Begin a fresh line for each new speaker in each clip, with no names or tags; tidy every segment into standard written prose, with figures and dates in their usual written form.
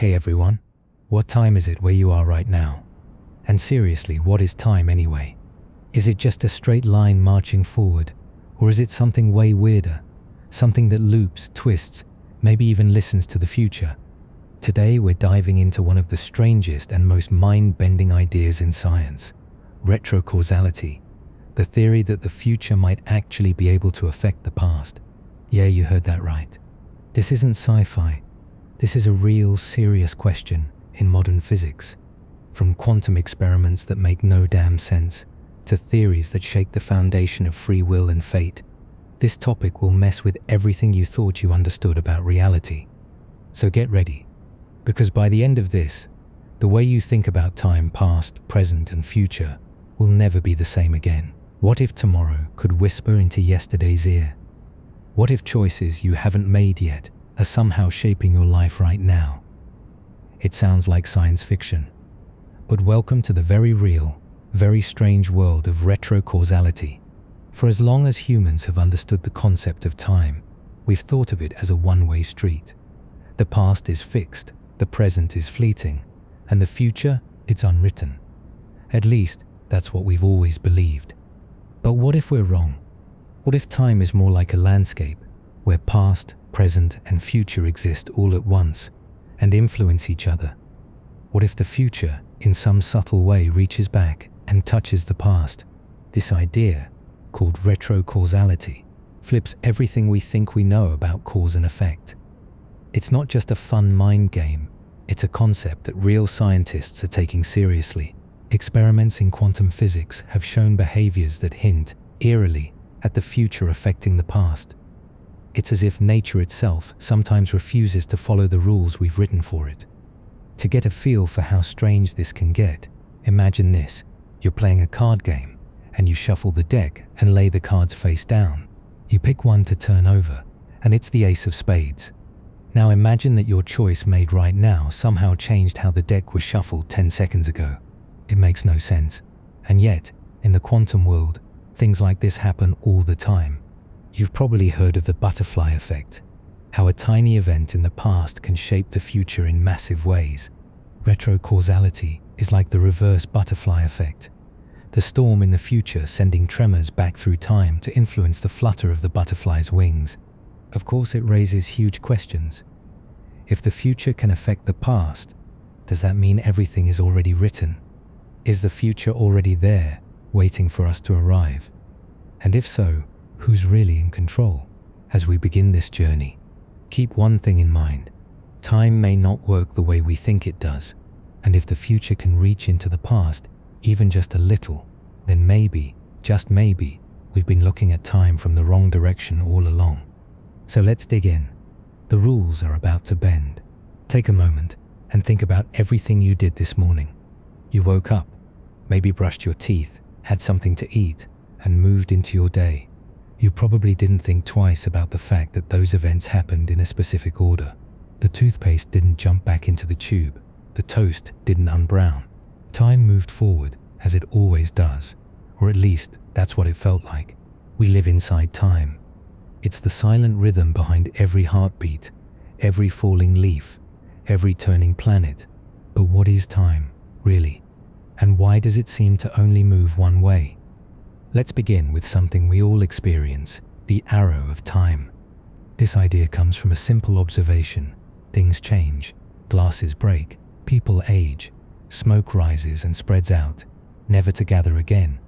Hey everyone, what time is it where you are right now? And seriously, what is time anyway? Is it just a straight line marching forward? Or is it something way weirder? Something that loops, twists, maybe even listens to the future? Today we're diving into one of the strangest and most mind-bending ideas in science, retrocausality, the theory that the future might actually be able to affect the past. Yeah, you heard that right. This isn't sci-fi. This is a real, serious question in modern physics. From quantum experiments that make no damn sense to theories that shake the foundation of free will and fate, this topic will mess with everything you thought you understood about reality. So get ready, because by the end of this, the way you think about time, past, present, and future, will never be the same again. What if tomorrow could whisper into yesterday's ear? What if choices you haven't made yet are somehow shaping your life right now? It sounds like science fiction, but welcome to the very real, very strange world of retrocausality. For as long as humans have understood the concept of time, we've thought of it as a one-way street. The past is fixed, the present is fleeting, and the future, it's unwritten. At least, that's what we've always believed. But what if we're wrong? What if time is more like a landscape, where past, present, and future exist all at once and influence each other? What if the future, in some subtle way, reaches back and touches the past? This idea, called retrocausality, flips everything we think we know about cause and effect. It's not just a fun mind game, it's a concept that real scientists are taking seriously. Experiments in quantum physics have shown behaviors that hint, eerily, at the future affecting the past. It's as if nature itself sometimes refuses to follow the rules we've written for it. To get a feel for how strange this can get, imagine this. You're playing a card game, and you shuffle the deck and lay the cards face down. You pick one to turn over, and it's the ace of spades. Now imagine that your choice made right now somehow changed how the deck was shuffled 10 seconds ago. It makes no sense. And yet, in the quantum world, things like this happen all the time. You've probably heard of the butterfly effect, how a tiny event in the past can shape the future in massive ways. Retrocausality is like the reverse butterfly effect, the storm in the future sending tremors back through time to influence the flutter of the butterfly's wings. Of course, it raises huge questions. If the future can affect the past, does that mean everything is already written? Is the future already there, waiting for us to arrive? And if so, who's really in control? As we begin this journey, keep one thing in mind. Time may not work the way we think it does, and if the future can reach into the past, even just a little, then maybe, just maybe, we've been looking at time from the wrong direction all along. So let's dig in. The rules are about to bend. Take a moment and think about everything you did this morning. You woke up, maybe brushed your teeth, had something to eat, and moved into your day. You probably didn't think twice about the fact that those events happened in a specific order. The toothpaste didn't jump back into the tube. The toast didn't unbrown. Time moved forward, as it always does, or at least that's what it felt like. We live inside time. It's the silent rhythm behind every heartbeat, every falling leaf, every turning planet. But what is time, really? And why does it seem to only move one way? Let's begin with something we all experience, the arrow of time. This idea comes from a simple observation. Things change, glasses break, people age, smoke rises and spreads out, never to gather again.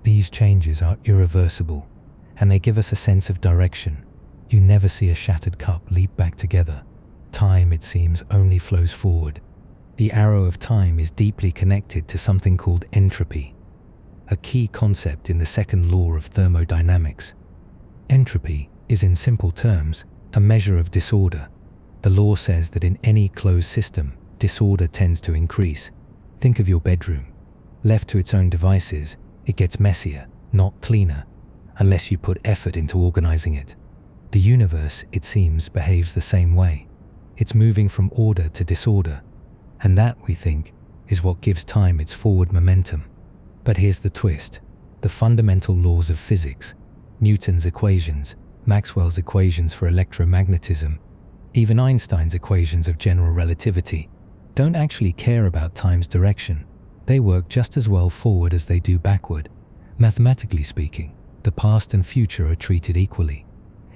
These changes are irreversible, and they give us a sense of direction. You never see a shattered cup leap back together. Time, it seems, only flows forward. The arrow of time is deeply connected to something called entropy, a key concept in the second law of thermodynamics. Entropy is, in simple terms, a measure of disorder. The law says that in any closed system, disorder tends to increase. Think of your bedroom. Left to its own devices, it gets messier, not cleaner, unless you put effort into organizing it. The universe, it seems, behaves the same way. It's moving from order to disorder, and that, we think, is what gives time its forward momentum. But here's the twist. The fundamental laws of physics, Newton's equations, Maxwell's equations for electromagnetism, even Einstein's equations of general relativity, don't actually care about time's direction. They work just as well forward as they do backward. Mathematically speaking, the past and future are treated equally.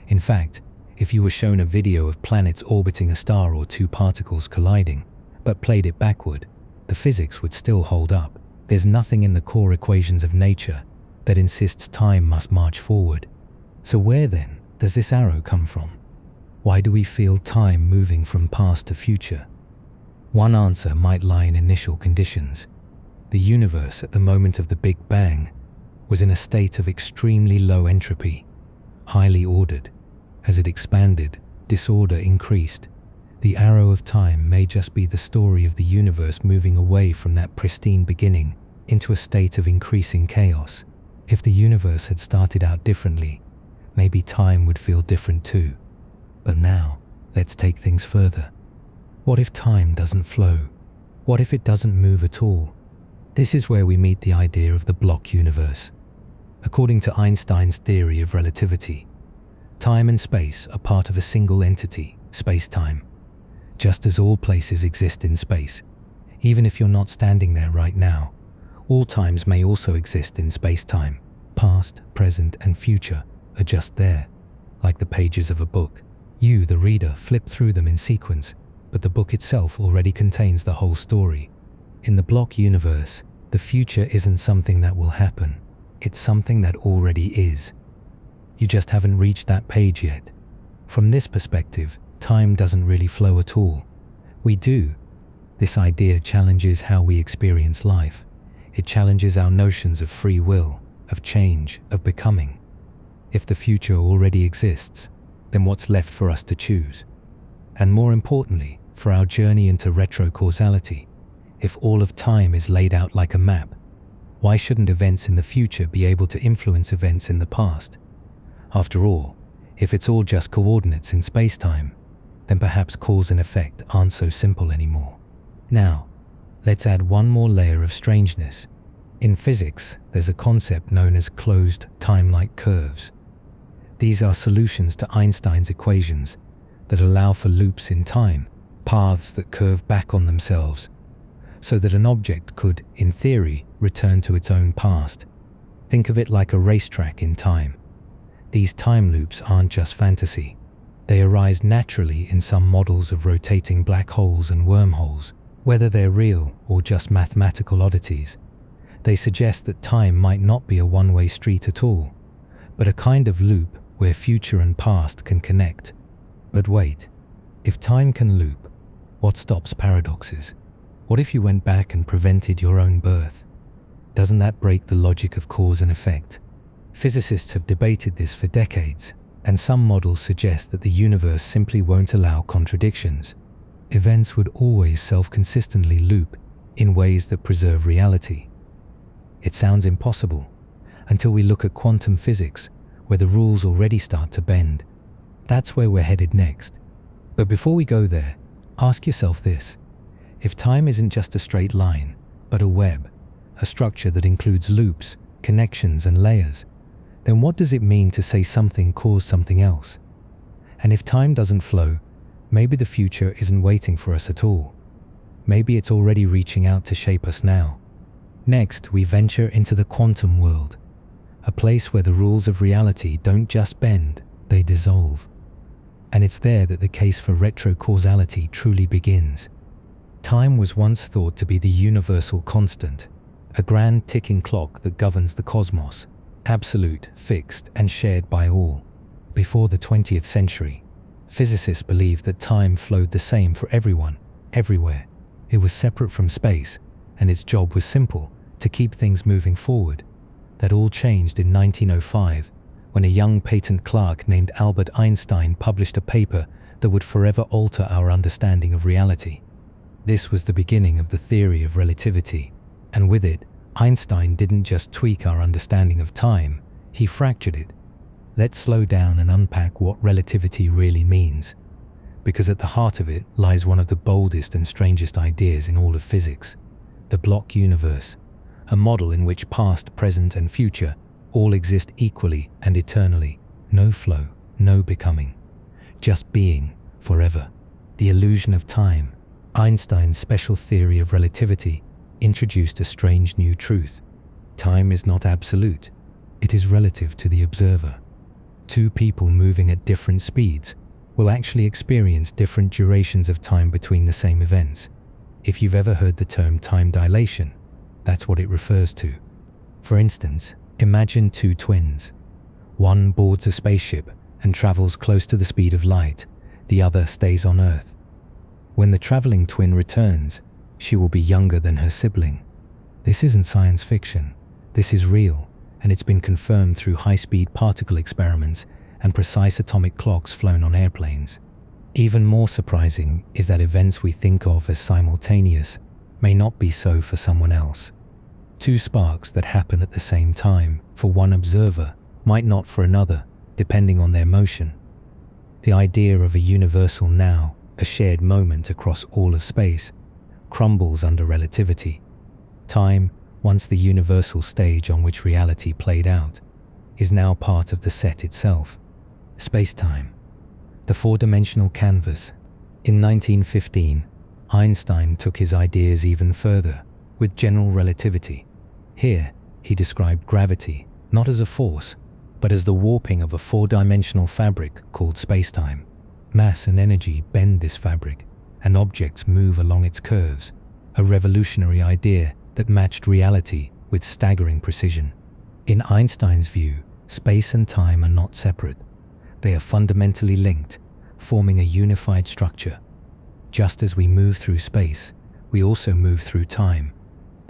In fact, if you were shown a video of planets orbiting a star or two particles colliding, but played it backward, the physics would still hold up. There's nothing in the core equations of nature that insists time must march forward. So where then does this arrow come from? Why do we feel time moving from past to future? One answer might lie in initial conditions. The universe at the moment of the Big Bang was in a state of extremely low entropy, highly ordered. As it expanded, disorder increased. The arrow of time may just be the story of the universe moving away from that pristine beginning into a state of increasing chaos. If the universe had started out differently, maybe time would feel different too. But now, let's take things further. What if time doesn't flow? What if it doesn't move at all? This is where we meet the idea of the block universe. According to Einstein's theory of relativity, time and space are part of a single entity, space-time. Just as all places exist in space, even if you're not standing there right now, all times may also exist in space-time. Past, present, and future are just there, like the pages of a book. You, the reader, flip through them in sequence, but the book itself already contains the whole story. In the block universe, the future isn't something that will happen. It's something that already is. You just haven't reached that page yet. From this perspective, time doesn't really flow at all. We do. This idea challenges how we experience life. It challenges our notions of free will, of change, of becoming. If the future already exists, then what's left for us to choose? And more importantly, for our journey into retrocausality, if all of time is laid out like a map, why shouldn't events in the future be able to influence events in the past? After all, if it's all just coordinates in space-time, then perhaps cause and effect aren't so simple anymore. Now, let's add one more layer of strangeness. In physics, there's a concept known as closed time-like curves. These are solutions to Einstein's equations that allow for loops in time, paths that curve back on themselves, so that an object could, in theory, return to its own past. Think of it like a racetrack in time. These time loops aren't just fantasy. They arise naturally in some models of rotating black holes and wormholes. Whether they're real or just mathematical oddities, they suggest that time might not be a one-way street at all, but a kind of loop where future and past can connect. But wait, if time can loop, what stops paradoxes? What if you went back and prevented your own birth? Doesn't that break the logic of cause and effect? Physicists have debated this for decades, and some models suggest that the universe simply won't allow contradictions. Events would always self-consistently loop in ways that preserve reality. It sounds impossible until we look at quantum physics, where the rules already start to bend. That's where we're headed next. But before we go there, ask yourself this. If time isn't just a straight line, but a web, a structure that includes loops, connections, and layers, then what does it mean to say something caused something else? And if time doesn't flow, maybe the future isn't waiting for us at all. Maybe it's already reaching out to shape us now. Next, we venture into the quantum world, a place where the rules of reality don't just bend, they dissolve. And it's there that the case for retrocausality truly begins. Time was once thought to be the universal constant, a grand ticking clock that governs the cosmos, absolute, fixed, and shared by all. Before the 20th century, physicists believed that time flowed the same for everyone, everywhere. It was separate from space, and its job was simple, to keep things moving forward. That all changed in 1905, when a young patent clerk named Albert Einstein published a paper that would forever alter our understanding of reality. This was the beginning of the theory of relativity, and with it, Einstein didn't just tweak our understanding of time, he fractured it. Let's slow down and unpack what relativity really means, because at the heart of it lies one of the boldest and strangest ideas in all of physics, the block universe, a model in which past, present, and future all exist equally and eternally. No flow, no becoming, just being forever. The illusion of time, Einstein's special theory of relativity introduced a strange new truth. Time is not absolute, it is relative to the observer. Two people moving at different speeds will actually experience different durations of time between the same events. If you've ever heard the term time dilation, that's what it refers to. For instance, imagine two twins. One boards a spaceship and travels close to the speed of light, the other stays on Earth. When the traveling twin returns, she will be younger than her sibling. This isn't science fiction, this is real, and it's been confirmed through high-speed particle experiments and precise atomic clocks flown on airplanes. Even more surprising is that events we think of as simultaneous may not be so for someone else. Two sparks that happen at the same time for one observer might not for another, depending on their motion. The idea of a universal now, a shared moment across all of space, crumbles under relativity. Time, once the universal stage on which reality played out, is now part of the set itself. Space-time, the four-dimensional canvas. In 1915, Einstein took his ideas even further with general relativity. Here, he described gravity not as a force, but as the warping of a four-dimensional fabric called space-time. Mass and energy bend this fabric, and objects move along its curves, a revolutionary idea that matched reality with staggering precision. In Einstein's view, space and time are not separate. They are fundamentally linked, forming a unified structure. Just as we move through space, we also move through time.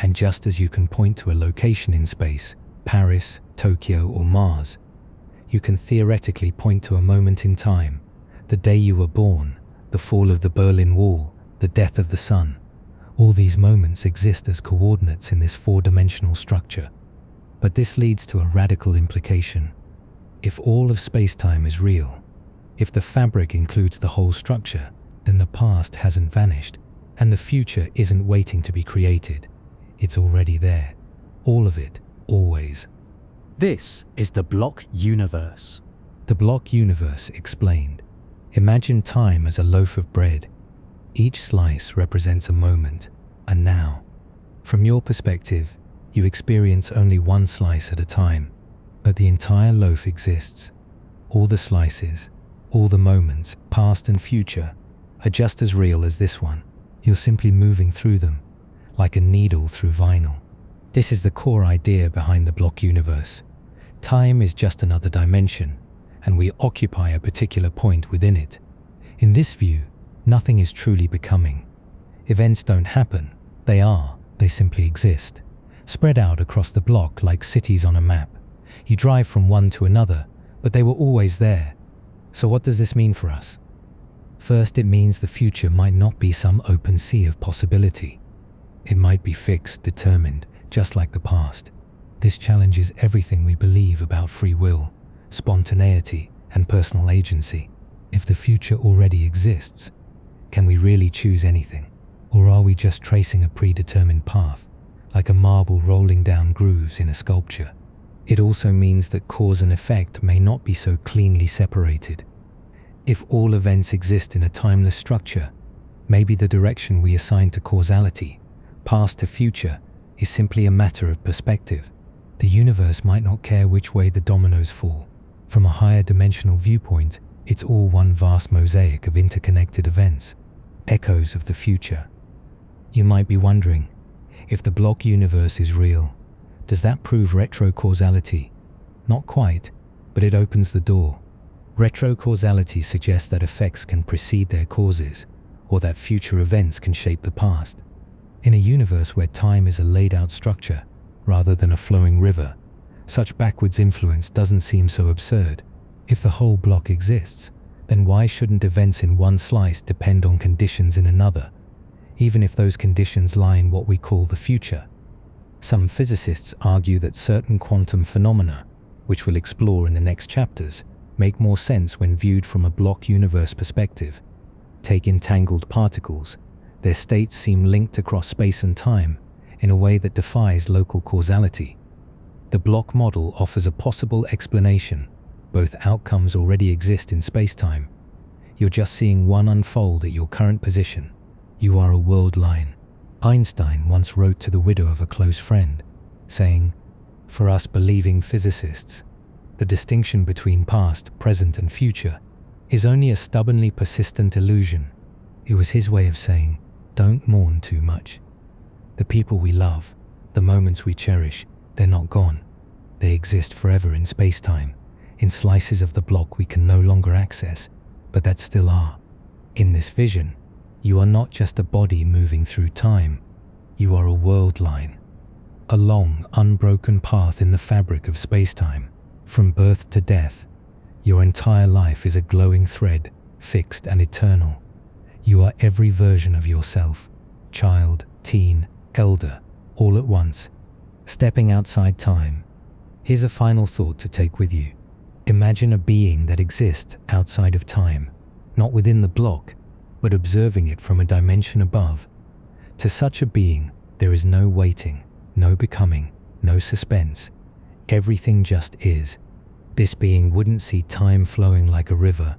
And just as you can point to a location in space, Paris, Tokyo, or Mars, you can theoretically point to a moment in time, the day you were born, the fall of the Berlin Wall, the death of the sun. All these moments exist as coordinates in this four-dimensional structure. But this leads to a radical implication. If all of space-time is real, if the fabric includes the whole structure, then the past hasn't vanished, and the future isn't waiting to be created. It's already there. All of it, always.
This is the block universe.
The block universe explained. Imagine time as a loaf of bread. Each slice represents a moment, a now. From your perspective, you experience only one slice at a time, but the entire loaf exists. All the slices, all the moments, past and future, are just as real as this one. You're simply moving through them, like a needle through vinyl. This is the core idea behind the block universe. Time is just another dimension, and we occupy a particular point within it. In this view, nothing is truly becoming. Events don't happen, they simply exist, spread out across the block like cities on a map. You drive from one to another, but they were always there. So what does this mean for us? First, it means the future might not be some open sea of possibility. It might be fixed, determined, just like the past. This challenges everything we believe about free will, spontaneity, and personal agency. If the future already exists, can we really choose anything? Or are we just tracing a predetermined path, like a marble rolling down grooves in a sculpture? It also means that cause and effect may not be so cleanly separated. If all events exist in a timeless structure, maybe the direction we assign to causality, past to future, is simply a matter of perspective. The universe might not care which way the dominoes fall. From a higher dimensional viewpoint, it's all one vast mosaic of interconnected events, echoes of the future. You might be wondering, if the block universe is real, does that prove retrocausality? Not quite, but it opens the door. Retrocausality suggests that effects can precede their causes, or that future events can shape the past. In a universe where time is a laid-out structure, rather than a flowing river, such backwards influence doesn't seem so absurd. If the whole block exists, then why shouldn't events in one slice depend on conditions in another, even if those conditions lie in what we call the future? Some physicists argue that certain quantum phenomena, which we'll explore in the next chapters, make more sense when viewed from a block universe perspective. Take entangled particles. Their states seem linked across space and time in a way that defies local causality. The block model offers a possible explanation. Both outcomes already exist in space-time. You're just seeing one unfold at your current position. You are a world line. Einstein once wrote to the widow of a close friend, saying, "For us believing physicists, the distinction between past, present, and future is only a stubbornly persistent illusion." It was his way of saying, don't mourn too much. The people we love, the moments we cherish, they're not gone. They exist forever in space-time, in slices of the block we can no longer access, but that still are. In this vision, you are not just a body moving through time. You are a world line, a long, unbroken path in the fabric of space-time. From birth to death, your entire life is a glowing thread, fixed and eternal. You are every version of yourself, child, teen, elder, all at once, stepping outside time. Here's a final thought to take with you. Imagine a being that exists outside of time, not within the block, but observing it from a dimension above. To such a being, there is no waiting, no becoming, no suspense. Everything just is. This being wouldn't see time flowing like a river.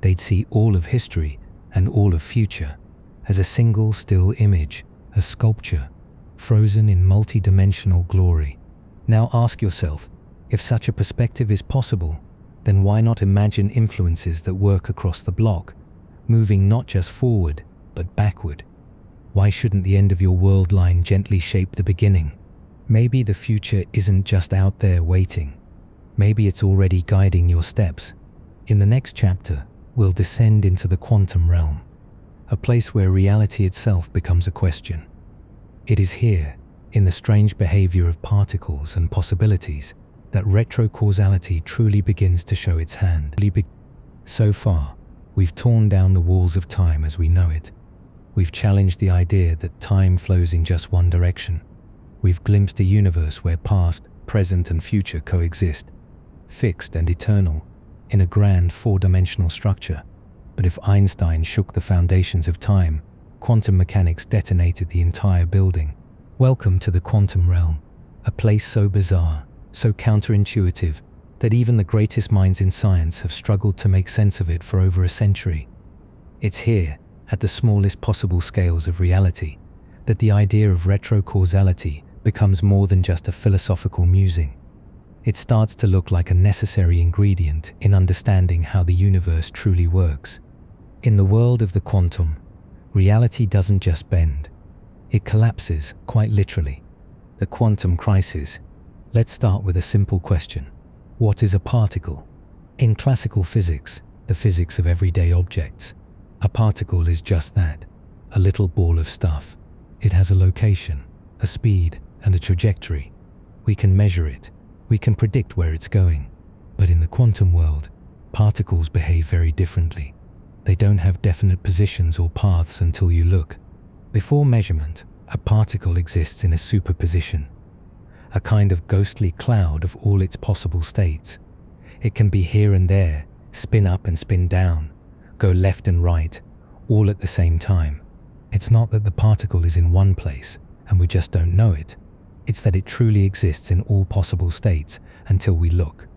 They'd see all of history and all of future as a single still image, a sculpture, frozen in multi-dimensional glory. Now ask yourself, if such a perspective is possible, then why not imagine influences that work across the block, moving not just forward, but backward? Why shouldn't the end of your world line gently shape the beginning? Maybe the future isn't just out there waiting. Maybe it's already guiding your steps. In the next chapter, we'll descend into the quantum realm, a place where reality itself becomes a question. It is here, in the strange behavior of particles and possibilities, that retrocausality truly begins to show its hand. So far, we've torn down the walls of time as we know it. We've challenged the idea that time flows in just one direction. We've glimpsed a universe where past, present, and future coexist, fixed and eternal, in a grand four-dimensional structure. But if Einstein shook the foundations of time, quantum mechanics detonated the entire building. Welcome to the quantum realm, a place so bizarre, so counterintuitive, that even the greatest minds in science have struggled to make sense of it for over a century. It's here, at the smallest possible scales of reality, that the idea of retrocausality becomes more than just a philosophical musing. It starts to look like a necessary ingredient in understanding how the universe truly works. In the world of the quantum, reality doesn't just bend. It collapses, quite literally. The quantum crisis. Let's start with a simple question. What is a particle? In classical physics, the physics of everyday objects, a particle is just that, a little ball of stuff. It has a location, a speed, and a trajectory. We can measure it. We can predict where it's going. But in the quantum world, particles behave very differently. They don't have definite positions or paths until you look. Before measurement, a particle exists in a superposition, a kind of ghostly cloud of all its possible states. It can be here and there, spin up and spin down, go left and right, all at the same time. It's not that the particle is in one place and we just don't know it. It's that it truly exists in all possible states until we look.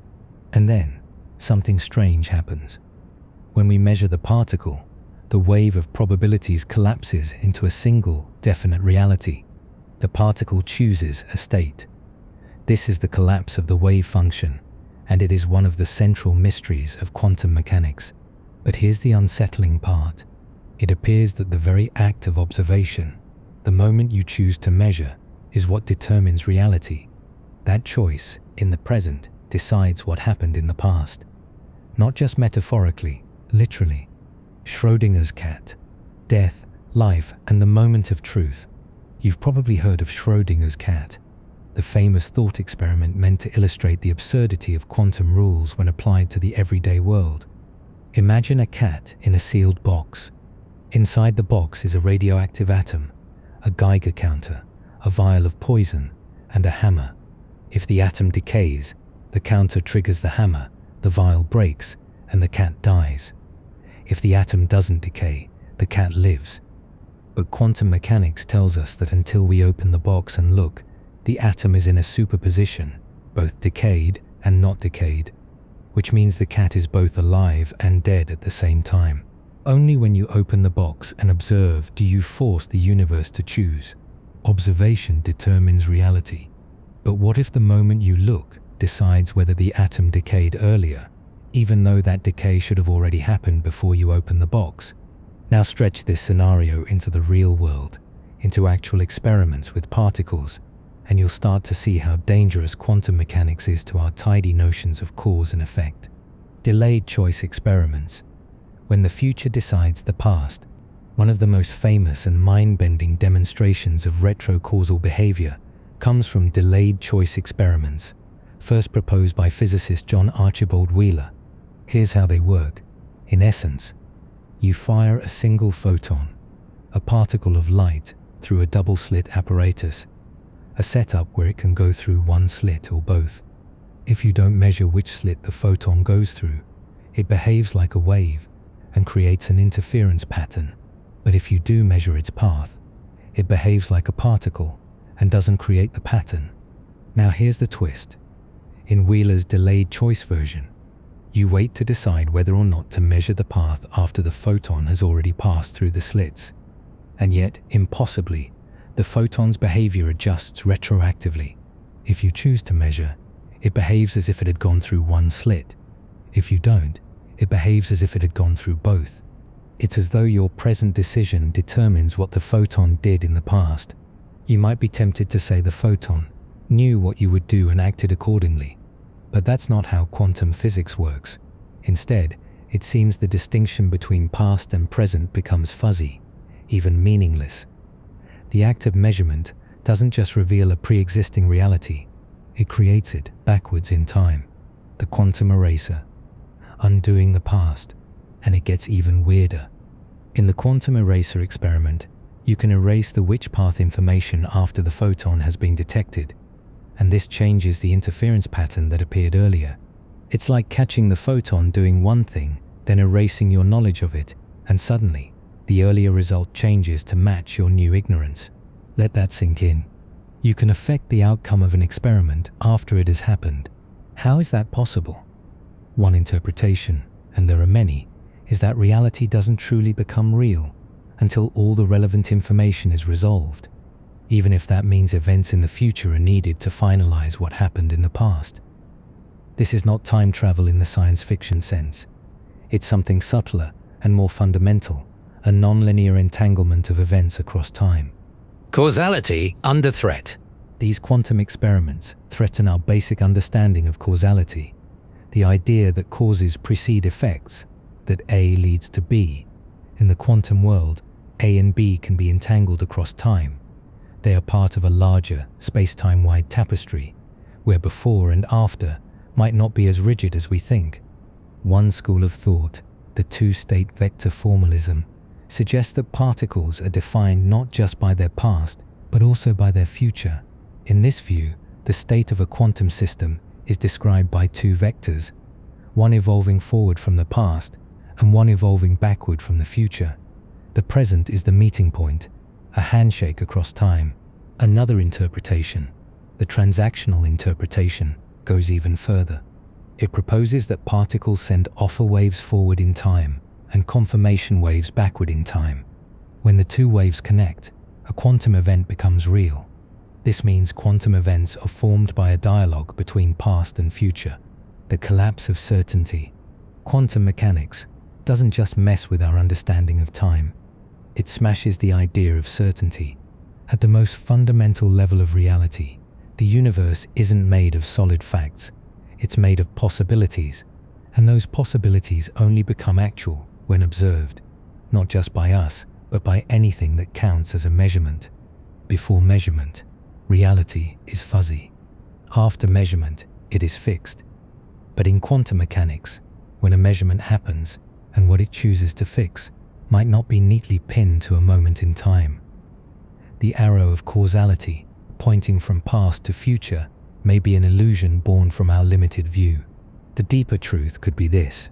And then, something strange happens. When we measure the particle, the wave of probabilities collapses into a single, definite reality. The particle chooses a state. This is the collapse of the wave function, and it is one of the central mysteries of quantum mechanics. But here's the unsettling part. It appears that the very act of observation, the moment you choose to measure, is what determines reality. That choice, in the present, decides what happened in the past. Not just metaphorically, literally. Schrödinger's cat, death, life, and the moment of truth. You've probably heard of Schrödinger's cat, the famous thought experiment meant to illustrate the absurdity of quantum rules when applied to the everyday world. Imagine a cat in a sealed box. Inside the box is a radioactive atom, a Geiger counter, a vial of poison, and a hammer. If the atom decays, the counter triggers the hammer, the vial breaks, and the cat dies. If the atom doesn't decay, the cat lives. But quantum mechanics tells us that until we open the box and look, the atom is in a superposition, both decayed and not decayed, which means the cat is both alive and dead at the same time. Only when you open the box and observe do you force the universe to choose. Observation determines reality. But what if the moment you look decides whether the atom decayed earlier, even though that decay should have already happened before you open the box? Now stretch this scenario into the real world, into actual experiments with particles, and you'll start to see how dangerous quantum mechanics is to our tidy notions of cause and effect. Delayed choice experiments. When the future decides the past, one of the most famous and mind-bending demonstrations of retrocausal behavior comes from delayed choice experiments, first proposed by physicist John Archibald Wheeler. Here's how they work. In essence, you fire a single photon, a particle of light, through a double-slit apparatus, a setup where it can go through one slit or both. If you don't measure which slit the photon goes through, it behaves like a wave and creates an interference pattern. But if you do measure its path, it behaves like a particle and doesn't create the pattern. Now here's the twist. In Wheeler's delayed choice version, you wait to decide whether or not to measure the path after the photon has already passed through the slits. And yet, impossibly, the photon's behavior adjusts retroactively. If you choose to measure, it behaves as if it had gone through one slit. If you don't, it behaves as if it had gone through both. It's as though your present decision determines what the photon did in the past. You might be tempted to say the photon knew what you would do and acted accordingly. But that's not how quantum physics works. Instead, it seems the distinction between past and present becomes fuzzy, even meaningless. The act of measurement doesn't just reveal a pre-existing reality, it creates it backwards in time. The quantum eraser, undoing the past, and it gets even weirder. In the quantum eraser experiment, you can erase the which path information after the photon has been detected, and this changes the interference pattern that appeared earlier. It's like catching the photon doing one thing, then erasing your knowledge of it, and suddenly, the earlier result changes to match your new ignorance. Let that sink in. You can affect the outcome of an experiment after it has happened. How is that possible? One interpretation, and there are many, is that reality doesn't truly become real until all the relevant information is resolved, even if that means events in the future are needed to finalize what happened in the past. This is not time travel in the science fiction sense. It's something subtler and more fundamental, a non-linear entanglement of events across time. Causality under threat. These quantum experiments threaten our basic understanding of causality, the idea that causes precede effects, that A leads to B. In the quantum world, A and B can be entangled across time. They are part of a larger, space-time-wide tapestry, where before and after might not be as rigid as we think. One school of thought, the two-state vector formalism, suggests that particles are defined not just by their past, but also by their future. In this view, the state of a quantum system is described by two vectors, one evolving forward from the past and one evolving backward from the future. The present is the meeting point, a handshake across time. Another interpretation, the transactional interpretation, goes even further. It proposes that particles send offer waves forward in time and confirmation waves backward in time. When the two waves connect, a quantum event becomes real. This means quantum events are formed by a dialogue between past and future, the collapse of certainty. Quantum mechanics doesn't just mess with our understanding of time, it smashes the idea of certainty. At the most fundamental level of reality, the universe isn't made of solid facts, it's made of possibilities, and those possibilities only become actual when observed, not just by us, but by anything that counts as a measurement. Before measurement, reality is fuzzy. After measurement, it is fixed. But in quantum mechanics, when a measurement happens and what it chooses to fix might not be neatly pinned to a moment in time. The arrow of causality, pointing from past to future, may be an illusion born from our limited view. The deeper truth could be this: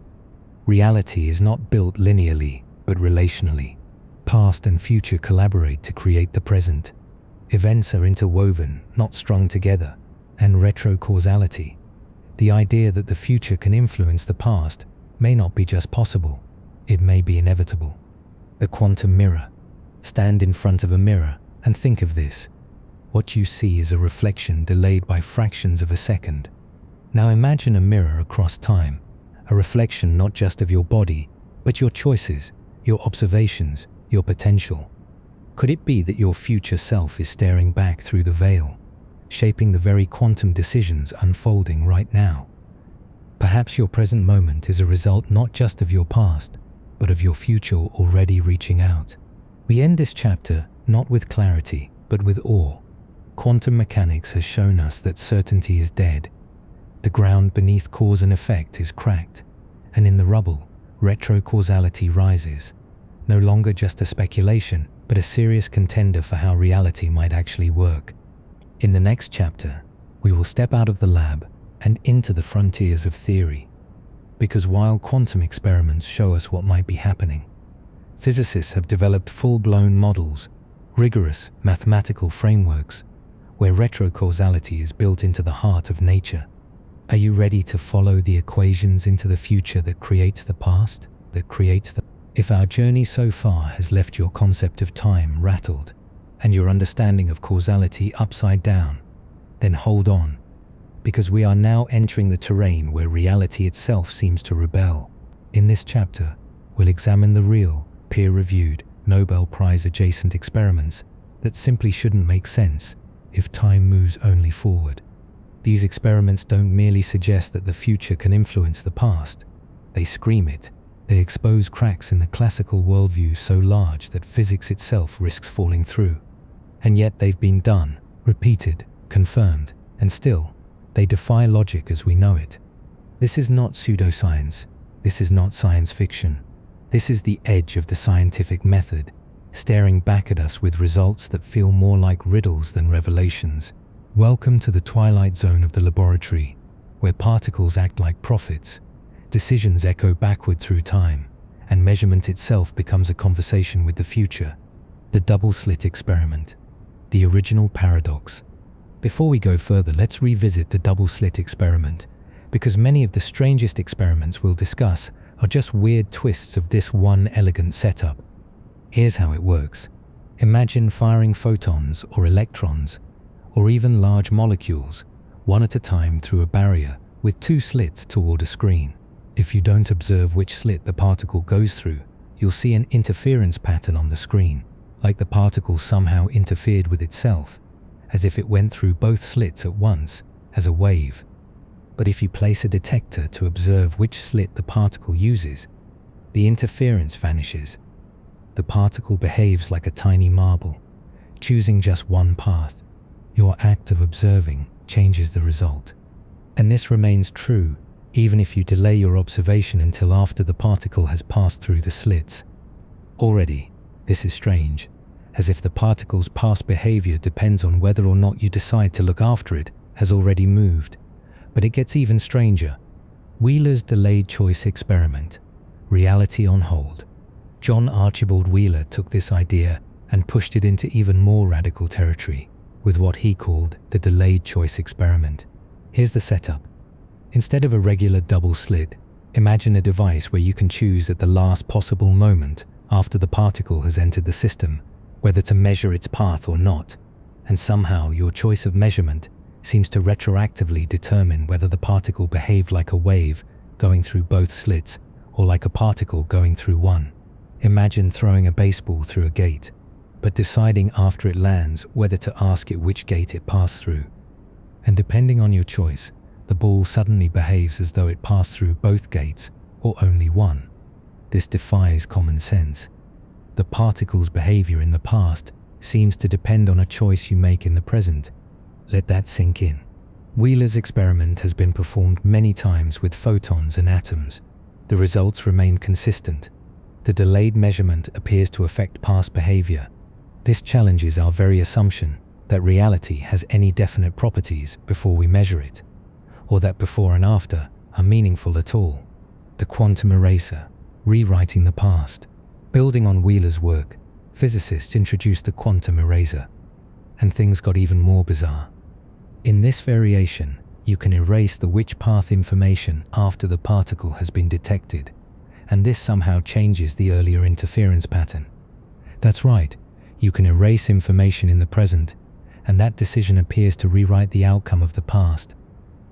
reality is not built linearly, but relationally. Past and future collaborate to create the present. Events are interwoven, not strung together. And retrocausality, the idea that the future can influence the past, may not be just possible, It may be inevitable. The quantum mirror. Stand in front of a mirror and think of this. What you see is a reflection delayed by fractions of a second. Now imagine a mirror across time, a reflection not just of your body, but your choices, your observations, your potential. Could it be that your future self is staring back through the veil, shaping the very quantum decisions unfolding right now? Perhaps your present moment is a result not just of your past, but of your future already reaching out. We end this chapter not with clarity, but with awe. Quantum mechanics has shown us that certainty is dead. The ground beneath cause and effect is cracked, and in the rubble, retrocausality rises. No longer just a speculation, but a serious contender for how reality might actually work. In the next chapter, we will step out of the lab and into the frontiers of theory. Because while quantum experiments show us what might be happening, physicists have developed full-blown models, rigorous mathematical frameworks, where retrocausality is built into the heart of nature. Are you ready to follow the equations into the future that creates the past, If our journey so far has left your concept of time rattled and your understanding of causality upside down, then hold on, because we are now entering the terrain where reality itself seems to rebel. In this chapter, we'll examine the real, peer-reviewed, Nobel Prize-adjacent experiments that simply shouldn't make sense if time moves only forward. These experiments don't merely suggest that the future can influence the past, they scream it. They expose cracks in the classical worldview so large that physics itself risks falling through. And yet they've been done, repeated, confirmed, and still, they defy logic as we know it. This is not pseudoscience. This is not science fiction. This is the edge of the scientific method, staring back at us with results that feel more like riddles than revelations. Welcome to the twilight zone of the laboratory, where particles act like prophets, decisions echo backward through time, and measurement itself becomes a conversation with the future. The double-slit experiment, the original paradox. Before we go further, let's revisit the double-slit experiment, because many of the strangest experiments we'll discuss are just weird twists of this one elegant setup. Here's how it works. Imagine firing photons or electrons, or even large molecules, one at a time through a barrier with two slits toward a screen. If you don't observe which slit the particle goes through, you'll see an interference pattern on the screen, like the particle somehow interfered with itself, as if it went through both slits at once, as a wave. But if you place a detector to observe which slit the particle uses, the interference vanishes. The particle behaves like a tiny marble, choosing just one path. Your act of observing changes the result. And this remains true even if you delay your observation until after the particle has passed through the slits. Already, this is strange, as if the particle's past behavior depends on whether or not you decide to look after it has already moved. But it gets even stranger. Wheeler's delayed choice experiment, reality on hold. John Archibald Wheeler took this idea and pushed it into even more radical territory with what he called the delayed choice experiment. Here's the setup. Instead of a regular double slit, imagine a device where you can choose at the last possible moment after the particle has entered the system whether to measure its path or not, and somehow your choice of measurement seems to retroactively determine whether the particle behaved like a wave going through both slits or like a particle going through one. Imagine throwing a baseball through a gate, but deciding after it lands whether to ask it which gate it passed through. And depending on your choice, the ball suddenly behaves as though it passed through both gates or only one. This defies common sense. The particle's behavior in the past seems to depend on a choice you make in the present. Let that sink in. Wheeler's experiment has been performed many times with photons and atoms. The results remain consistent. The delayed measurement appears to affect past behavior. This challenges our very assumption that reality has any definite properties before we measure it, or that before and after are meaningful at all. The quantum eraser, rewriting the past. Building on Wheeler's work, physicists introduced the quantum eraser, and things got even more bizarre. In this variation, you can erase the which path information after the particle has been detected, and this somehow changes the earlier interference pattern. That's right, you can erase information in the present, and that decision appears to rewrite the outcome of the past.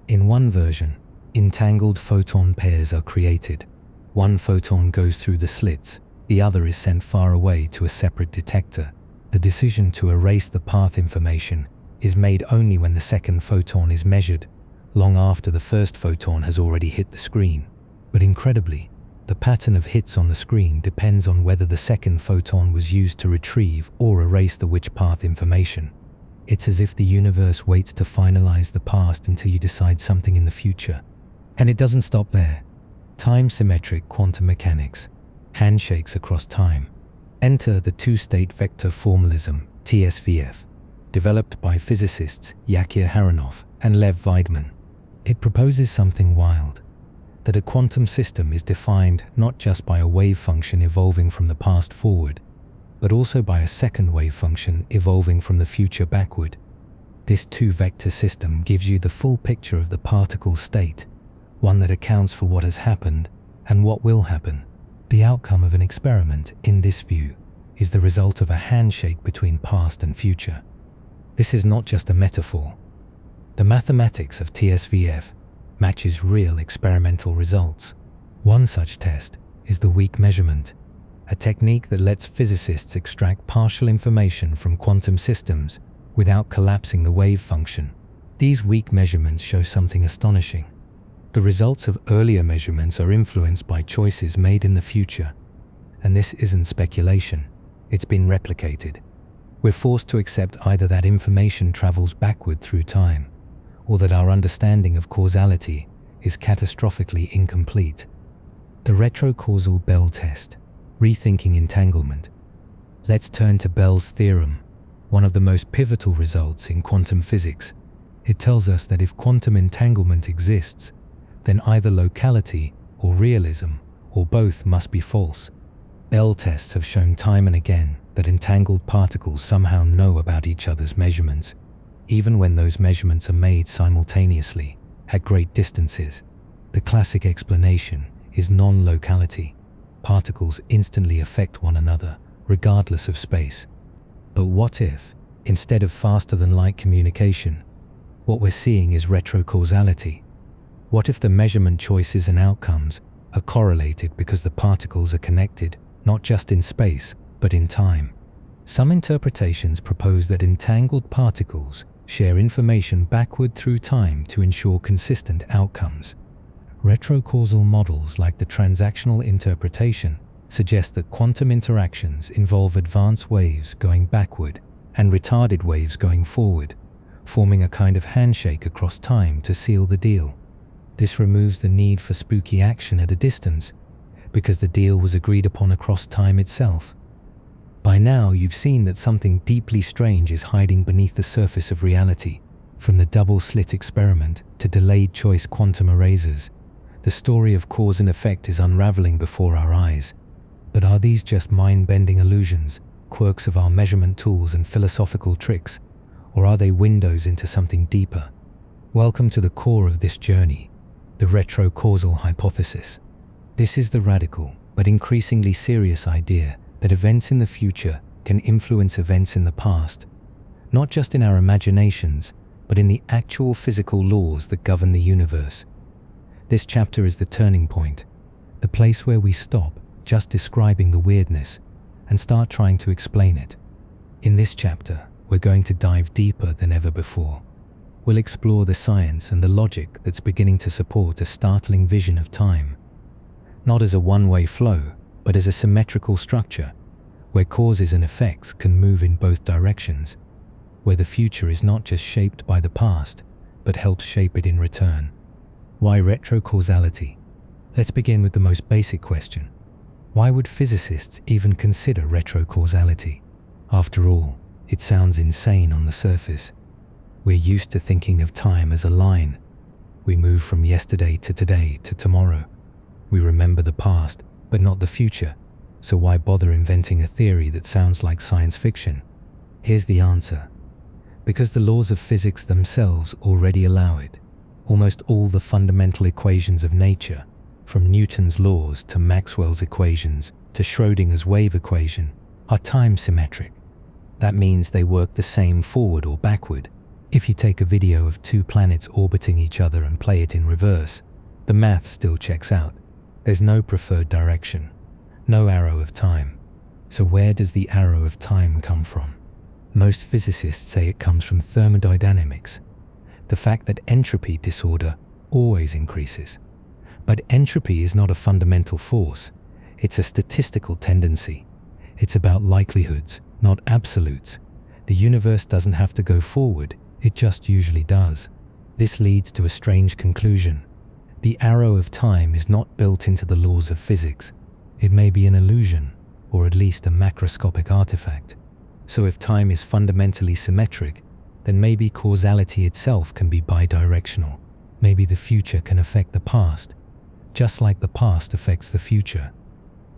In one version, entangled photon pairs are created. One photon goes through the slits, the other is sent far away to a separate detector. The decision to erase the path information is made only when the second photon is measured, long after the first photon has already hit the screen. But incredibly, the pattern of hits on the screen depends on whether the second photon was used to retrieve or erase the which path information. It's as if the universe waits to finalize the past until you decide something in the future. And it doesn't stop there. Time-symmetric quantum mechanics, handshakes across time. Enter the two-state vector formalism, TSVF, developed by physicists Yakir Haranov and Lev Weidman. It proposes something wild, that a quantum system is defined not just by a wave function evolving from the past forward, but also by a second wave function evolving from the future backward. This two-vector system gives you the full picture of the particle state, one that accounts for what has happened and what will happen. The outcome of an experiment, in this view, is the result of a handshake between past and future. This is not just a metaphor. The mathematics of TSVF matches real experimental results. One such test is the weak measurement, a technique that lets physicists extract partial information from quantum systems without collapsing the wave function. These weak measurements show something astonishing. The results of earlier measurements are influenced by choices made in the future, and this isn't speculation, it's been replicated. We're forced to accept either that information travels backward through time, or that our understanding of causality is catastrophically incomplete. The retrocausal Bell test, rethinking entanglement. Let's turn to Bell's theorem, one of the most pivotal results in quantum physics. It tells us that if quantum entanglement exists, then either locality or realism, or both, must be false. Bell tests have shown time and again that entangled particles somehow know about each other's measurements, even when those measurements are made simultaneously, at great distances. The classic explanation is non-locality. Particles instantly affect one another, regardless of space. But what if, instead of faster-than-light communication, what we're seeing is retrocausality? What if the measurement choices and outcomes are correlated because the particles are connected, not just in space, but in time? Some interpretations propose that entangled particles share information backward through time to ensure consistent outcomes. Retrocausal models like the transactional interpretation suggest that quantum interactions involve advanced waves going backward and retarded waves going forward, forming a kind of handshake across time to seal the deal. This removes the need for spooky action at a distance, because the deal was agreed upon across time itself. By now, you've seen that something deeply strange is hiding beneath the surface of reality. From the double-slit experiment to delayed choice quantum erasers, the story of cause and effect is unraveling before our eyes. But are these just mind-bending illusions, quirks of our measurement tools and philosophical tricks, or are they windows into something deeper? Welcome to the core of this journey, the retrocausal hypothesis. This is the radical, but increasingly serious idea that events in the future can influence events in the past, not just in our imaginations, but in the actual physical laws that govern the universe. This chapter is the turning point, the place where we stop just describing the weirdness and start trying to explain it. In this chapter, we're going to dive deeper than ever before. We'll explore the science and the logic that's beginning to support a startling vision of time, not as a one-way flow, but as a symmetrical structure where causes and effects can move in both directions, where the future is not just shaped by the past, but helps shape it in return. Why retrocausality? Let's begin with the most basic question. Why would physicists even consider retrocausality? After all, it sounds insane on the surface. We're used to thinking of time as a line. We move from yesterday to today to tomorrow. We remember the past, but not the future. So why bother inventing a theory that sounds like science fiction? Here's the answer. Because the laws of physics themselves already allow it. Almost all the fundamental equations of nature, from Newton's laws to Maxwell's equations to Schrödinger's wave equation, are time symmetric. That means they work the same forward or backward. If you take a video of two planets orbiting each other and play it in reverse, the math still checks out. There's no preferred direction, no arrow of time. So where does the arrow of time come from? Most physicists say it comes from thermodynamics, the fact that entropy disorder always increases. But entropy is not a fundamental force, it's a statistical tendency. It's about likelihoods, not absolutes. The universe doesn't have to go forward, it just usually does. This leads to a strange conclusion. The arrow of time is not built into the laws of physics. It may be an illusion, or at least a macroscopic artifact. So if time is fundamentally symmetric, then maybe causality itself can be bidirectional. Maybe the future can affect the past, just like the past affects the future.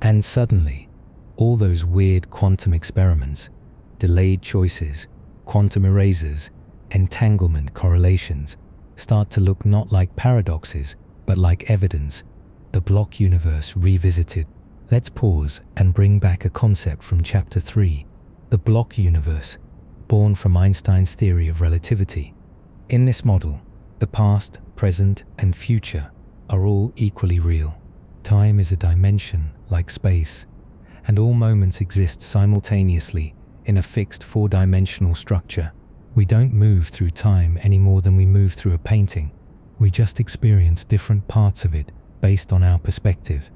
And suddenly, all those weird quantum experiments, delayed choices, quantum erasers, entanglement correlations start to look not like paradoxes, but like evidence. The block universe revisited. Let's pause and bring back a concept from chapter 3, the block universe, born from Einstein's theory of relativity. In this model, the past, present, and future are all equally real. Time is a dimension like space, and all moments exist simultaneously in a fixed four-dimensional structure. We don't move through time any more than we move through a painting. We just experience different parts of it based on our perspective.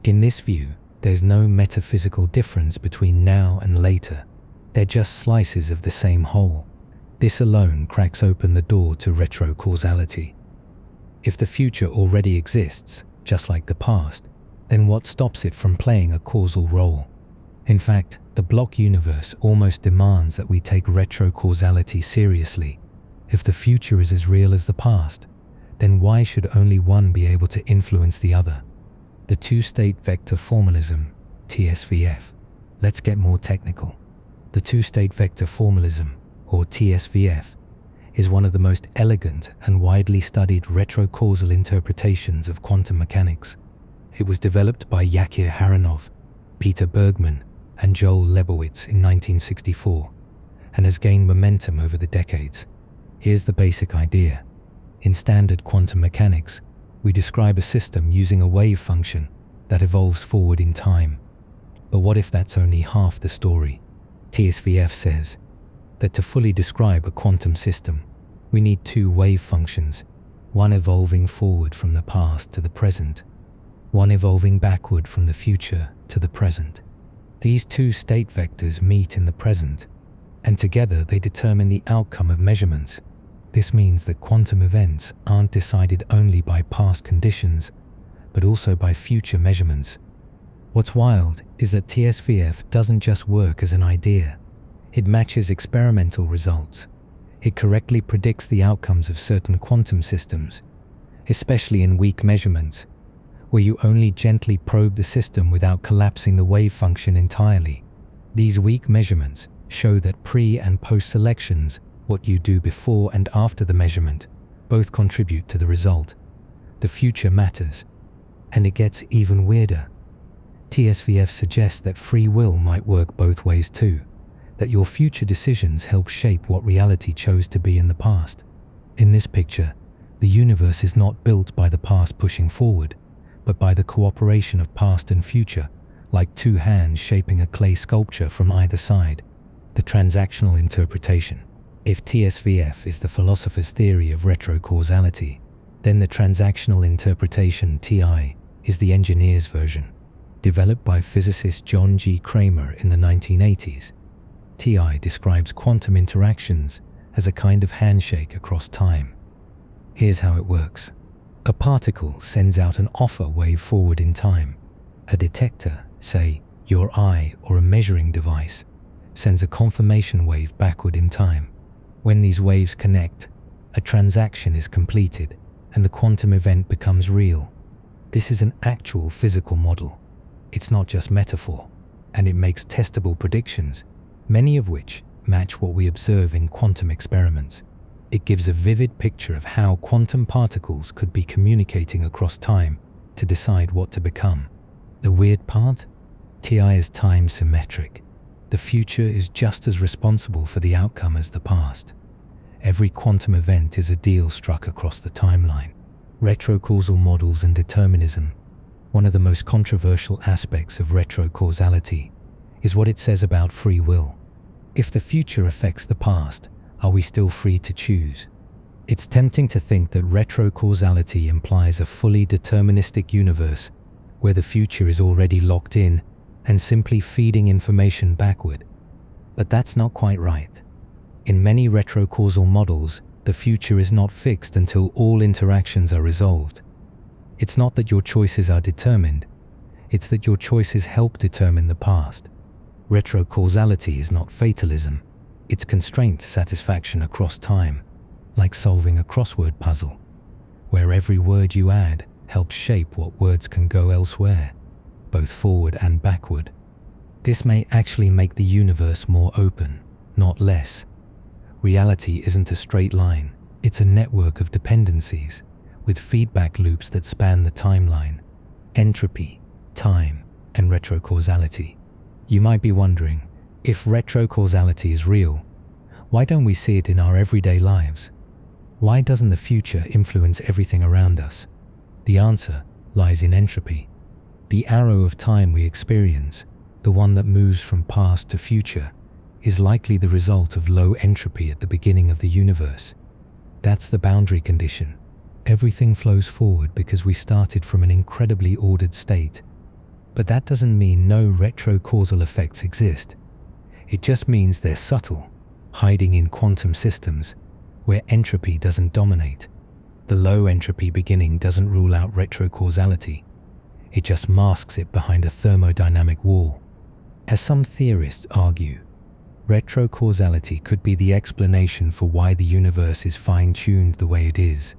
In this view, there's no metaphysical difference between now and later. They're just slices of the same whole. This alone cracks open the door to retrocausality. If the future already exists, just like the past, then what stops it from playing a causal role? In fact, the block universe almost demands that we take retrocausality seriously. If the future is as real as the past, then why should only one be able to influence the other? The two-state vector formalism, TSVF. Let's get more technical. The two-state vector formalism, or TSVF, is one of the most elegant and widely studied retrocausal interpretations of quantum mechanics. It was developed by Yakir Haranov, Peter Bergman, and Joel Lebowitz in 1964, and has gained momentum over the decades. Here's the basic idea. In standard quantum mechanics, we describe a system using a wave function that evolves forward in time. But what if that's only half the story? TSVF says that to fully describe a quantum system, we need two wave functions, one evolving forward from the past to the present, one evolving backward from the future to the present. These two state vectors meet in the present, and together they determine the outcome of measurements. This means that quantum events aren't decided only by past conditions, but also by future measurements. What's wild is that TSVF doesn't just work as an idea. It matches experimental results. It correctly predicts the outcomes of certain quantum systems, especially in weak measurements, where you only gently probe the system without collapsing the wave function entirely. These weak measurements show that pre- and post-selections, what you do before and after the measurement, both contribute to the result. The future matters. And it gets even weirder. TSVF suggests that free will might work both ways too, that your future decisions help shape what reality chose to be in the past. In this picture, the universe is not built by the past pushing forward, but by the cooperation of past and future, like two hands shaping a clay sculpture from either side. The transactional interpretation. If TSVF is the philosopher's theory of retrocausality, then the transactional interpretation, TI, is the engineer's version. Developed by physicist John G. Kramer in the 1980s, TI describes quantum interactions as a kind of handshake across time. Here's how it works. A particle sends out an offer wave forward in time. A detector, say your eye or a measuring device, sends a confirmation wave backward in time. When these waves connect, a transaction is completed and the quantum event becomes real. This is an actual physical model. It's not just metaphor, and it makes testable predictions, many of which match what we observe in quantum experiments. It gives a vivid picture of how quantum particles could be communicating across time, to decide what to become. The weird part? TI is time symmetric. The future is just as responsible for the outcome as the past. Every quantum event is a deal struck across the timeline. Retrocausal models and determinism. One of the most controversial aspects of retrocausality is what it says about free will. If the future affects the past, are we still free to choose? It's tempting to think that retrocausality implies a fully deterministic universe where the future is already locked in and simply feeding information backward. But that's not quite right. In many retrocausal models, the future is not fixed until all interactions are resolved. It's not that your choices are determined, it's that your choices help determine the past. Retrocausality is not fatalism, it's constraint satisfaction across time, like solving a crossword puzzle, where every word you add helps shape what words can go elsewhere, both forward and backward. This may actually make the universe more open, not less. Reality isn't a straight line, it's a network of dependencies, with feedback loops that span the timeline, entropy, time, and retrocausality. You might be wondering, if retrocausality is real, why don't we see it in our everyday lives? Why doesn't the future influence everything around us? The answer lies in entropy. The arrow of time we experience, the one that moves from past to future, is likely the result of low entropy at the beginning of the universe. That's the boundary condition. Everything flows forward because we started from an incredibly ordered state. But that doesn't mean no retrocausal effects exist. It just means they're subtle, hiding in quantum systems where entropy doesn't dominate. The low entropy beginning doesn't rule out retrocausality. It just masks it behind a thermodynamic wall. As some theorists argue, retrocausality could be the explanation for why the universe is fine-tuned the way it is,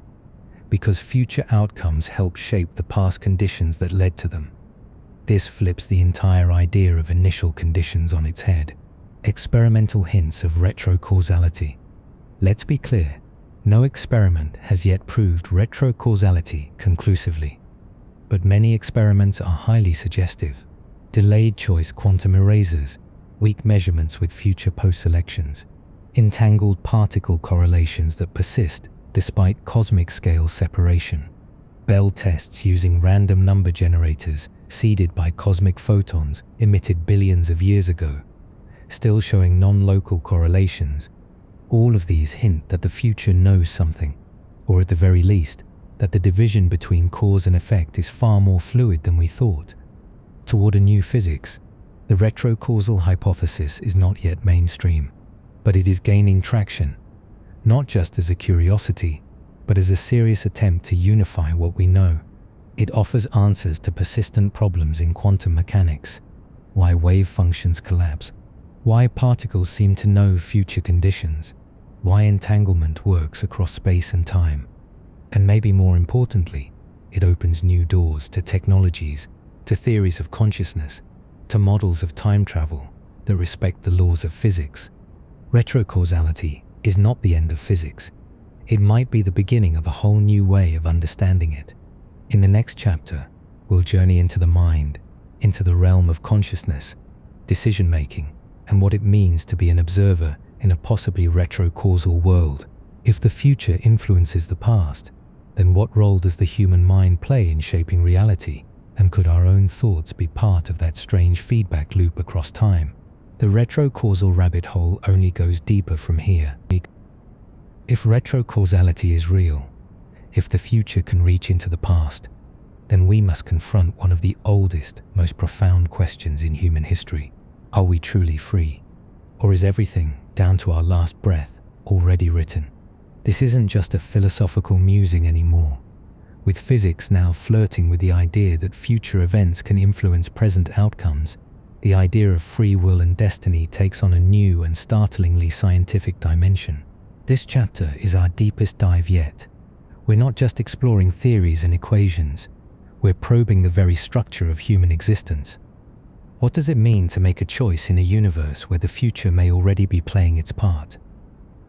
because future outcomes help shape the past conditions that led to them. This flips the entire idea of initial conditions on its head. Experimental hints of retrocausality. Let's be clear, no experiment has yet proved retrocausality conclusively, but many experiments are highly suggestive. Delayed choice quantum erasers, weak measurements with future post-selections, entangled particle correlations that persist despite cosmic scale separation, Bell tests using random number generators seeded by cosmic photons emitted billions of years ago, still showing non-local correlations. All of these hint that the future knows something, or at the very least, that the division between cause and effect is far more fluid than we thought. Toward a new physics, the retrocausal hypothesis is not yet mainstream, but it is gaining traction, not just as a curiosity, but as a serious attempt to unify what we know. It offers answers to persistent problems in quantum mechanics: why wave functions collapse, why particles seem to know future conditions, why entanglement works across space and time. And maybe more importantly, it opens new doors to technologies, to theories of consciousness, to models of time travel that respect the laws of physics. Retrocausality is not the end of physics. It might be the beginning of a whole new way of understanding it. In the next chapter, we'll journey into the mind, into the realm of consciousness, decision-making, and what it means to be an observer in a possibly retrocausal world. If the future influences the past, then what role does the human mind play in shaping reality? And could our own thoughts be part of that strange feedback loop across time? The retrocausal rabbit hole only goes deeper from here. If retrocausality is real, if the future can reach into the past, then we must confront one of the oldest, most profound questions in human history. Are we truly free? Or is everything, down to our last breath, already written? This isn't just a philosophical musing anymore. With physics now flirting with the idea that future events can influence present outcomes, the idea of free will and destiny takes on a new and startlingly scientific dimension. This chapter is our deepest dive yet. We're not just exploring theories and equations, we're probing the very structure of human existence. What does it mean to make a choice in a universe where the future may already be playing its part?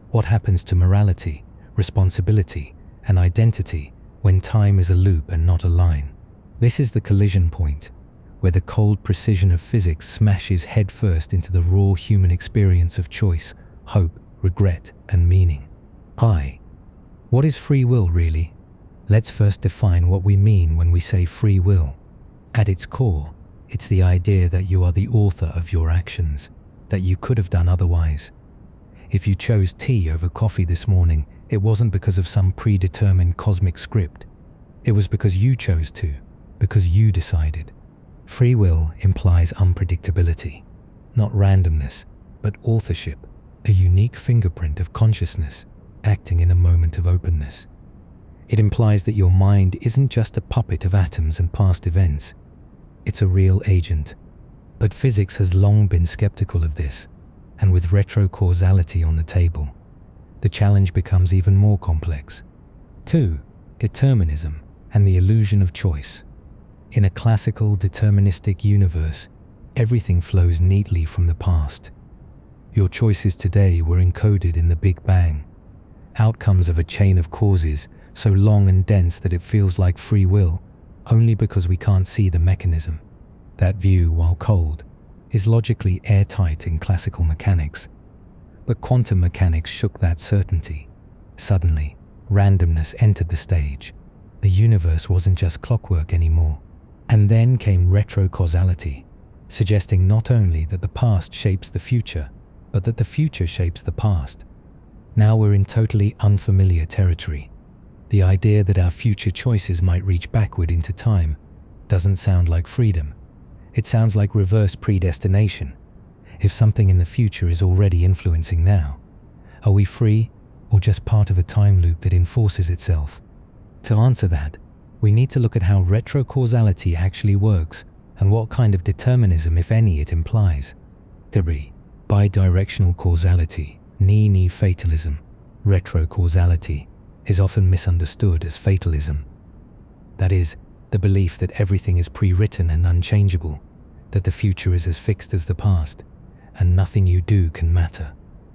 What happens to morality, responsibility, and identity when time is a loop and not a line? This is the collision point, where the cold precision of physics smashes headfirst into the raw human experience of choice, hope, regret, and meaning. What is free will really? Let's first define what we mean when we say free will. At its core, it's the idea that you are the author of your actions, that you could have done otherwise. If you chose tea over coffee this morning, it wasn't because of some predetermined cosmic script. It was because you chose to, because you decided. Free will implies unpredictability, not randomness, but authorship, a unique fingerprint of consciousness acting in a moment of openness. It implies that your mind isn't just a puppet of atoms and past events. It's a real agent. But physics has long been skeptical of this, and with retrocausality on the table, the challenge becomes even more complex. 2. Determinism and the illusion of choice. In a classical deterministic universe, everything flows neatly from the past. Your choices today were encoded in the Big Bang, outcomes of a chain of causes so long and dense that it feels like free will, only because we can't see the mechanism. That view, while cold, is logically airtight in classical mechanics. But quantum mechanics shook that certainty. Suddenly, randomness entered the stage. The universe wasn't just clockwork anymore. And then came retrocausality, suggesting not only that the past shapes the future, but that the future shapes the past. Now we're in totally unfamiliar territory. The idea that our future choices might reach backward into time doesn't sound like freedom. It sounds like reverse predestination. If something in the future is already influencing now, are we free or just part of a time loop that enforces itself? To answer that, we need to look at how retrocausality actually works and what kind of determinism, if any, it implies. 3. Bidirectional causality, ni fatalism. Retrocausality is often misunderstood as fatalism. That is, the belief that everything is pre-written and unchangeable, that the future is as fixed as the past, and nothing you do can matter.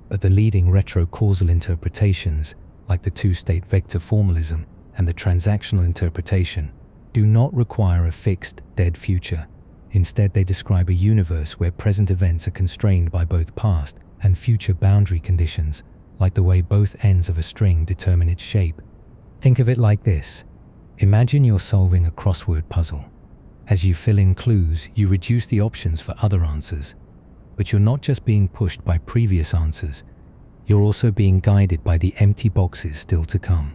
But the leading retrocausal interpretations, like the two-state vector formalism and the transactional interpretation, do not require a fixed, dead future. Instead, they describe a universe where present events are constrained by both past and future boundary conditions, like the way both ends of a string determine its shape. Think of it like this. Imagine you're solving a crossword puzzle. As you fill in clues, you reduce the options for other answers. But you're not just being pushed by previous answers, you're also being guided by the empty boxes still to come.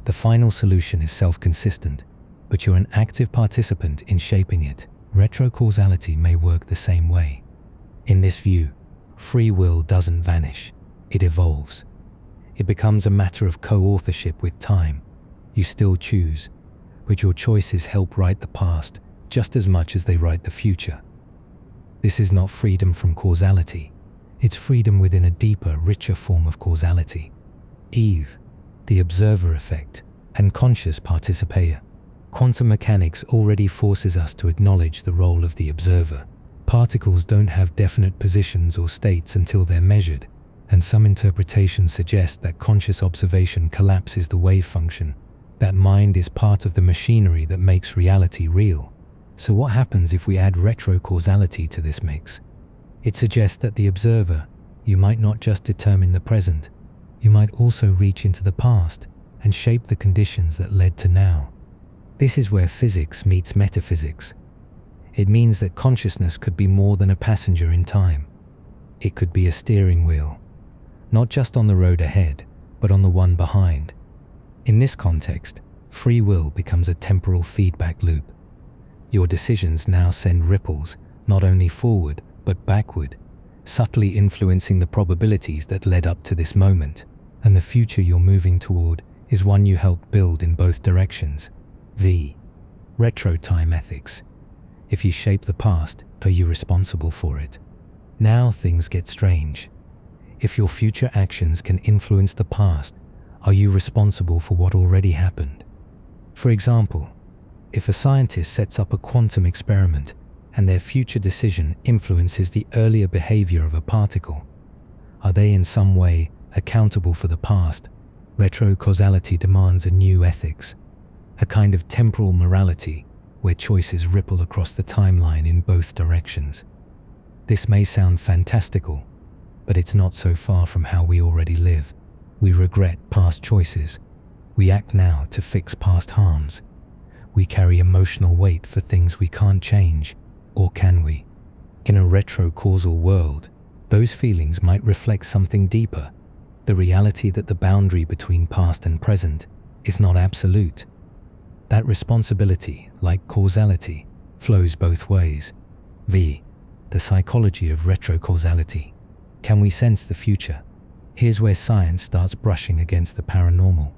The final solution is self-consistent, but you're an active participant in shaping it. Retrocausality may work the same way. In this view, free will doesn't vanish, it evolves. It becomes a matter of co-authorship with time. You still choose, but your choices help write the past just as much as they write the future. This is not freedom from causality. It's freedom within a deeper, richer form of causality. Eve, the observer effect, and conscious participator. Quantum mechanics already forces us to acknowledge the role of the observer. Particles don't have definite positions or states until they're measured, and some interpretations suggest that conscious observation collapses the wave function, that mind is part of the machinery that makes reality real. So what happens if we add retrocausality to this mix? It suggests that the observer, you might not just determine the present, you might also reach into the past and shape the conditions that led to now. This is where physics meets metaphysics. It means that consciousness could be more than a passenger in time. It could be a steering wheel, not just on the road ahead, but on the one behind. In this context, free will becomes a temporal feedback loop. Your decisions now send ripples, not only forward, but backward, subtly influencing the probabilities that led up to this moment. And the future you're moving toward is one you helped build in both directions. V. Retro-time ethics. If you shape the past, are you responsible for it? Now things get strange. If your future actions can influence the past, are you responsible for what already happened? For example, if a scientist sets up a quantum experiment and their future decision influences the earlier behavior of a particle, are they in some way accountable for the past? Retrocausality demands a new ethics, a kind of temporal morality where choices ripple across the timeline in both directions. This may sound fantastical, but it's not so far from how we already live. We regret past choices. We act now to fix past harms. We carry emotional weight for things we can't change, or can we? In a retrocausal world, those feelings might reflect something deeper, the reality that the boundary between past and present is not absolute. That responsibility, like causality, flows both ways. The psychology of retrocausality. Can we sense the future? Here's where science starts brushing against the paranormal.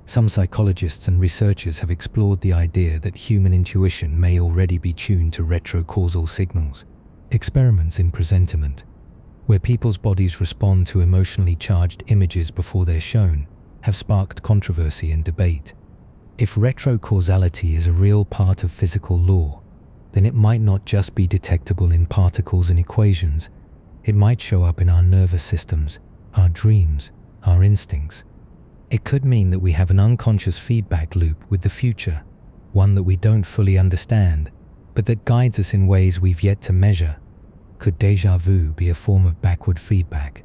Some psychologists and researchers have explored the idea that human intuition may already be tuned to retrocausal signals. Experiments in presentiment, where people's bodies respond to emotionally charged images before they're shown, have sparked controversy and debate. If retrocausality is a real part of physical law, then it might not just be detectable in particles and equations. It might show up in our nervous systems, our dreams, our instincts. It could mean that we have an unconscious feedback loop with the future, one that we don't fully understand, but that guides us in ways we've yet to measure. Could déjà vu be a form of backward feedback?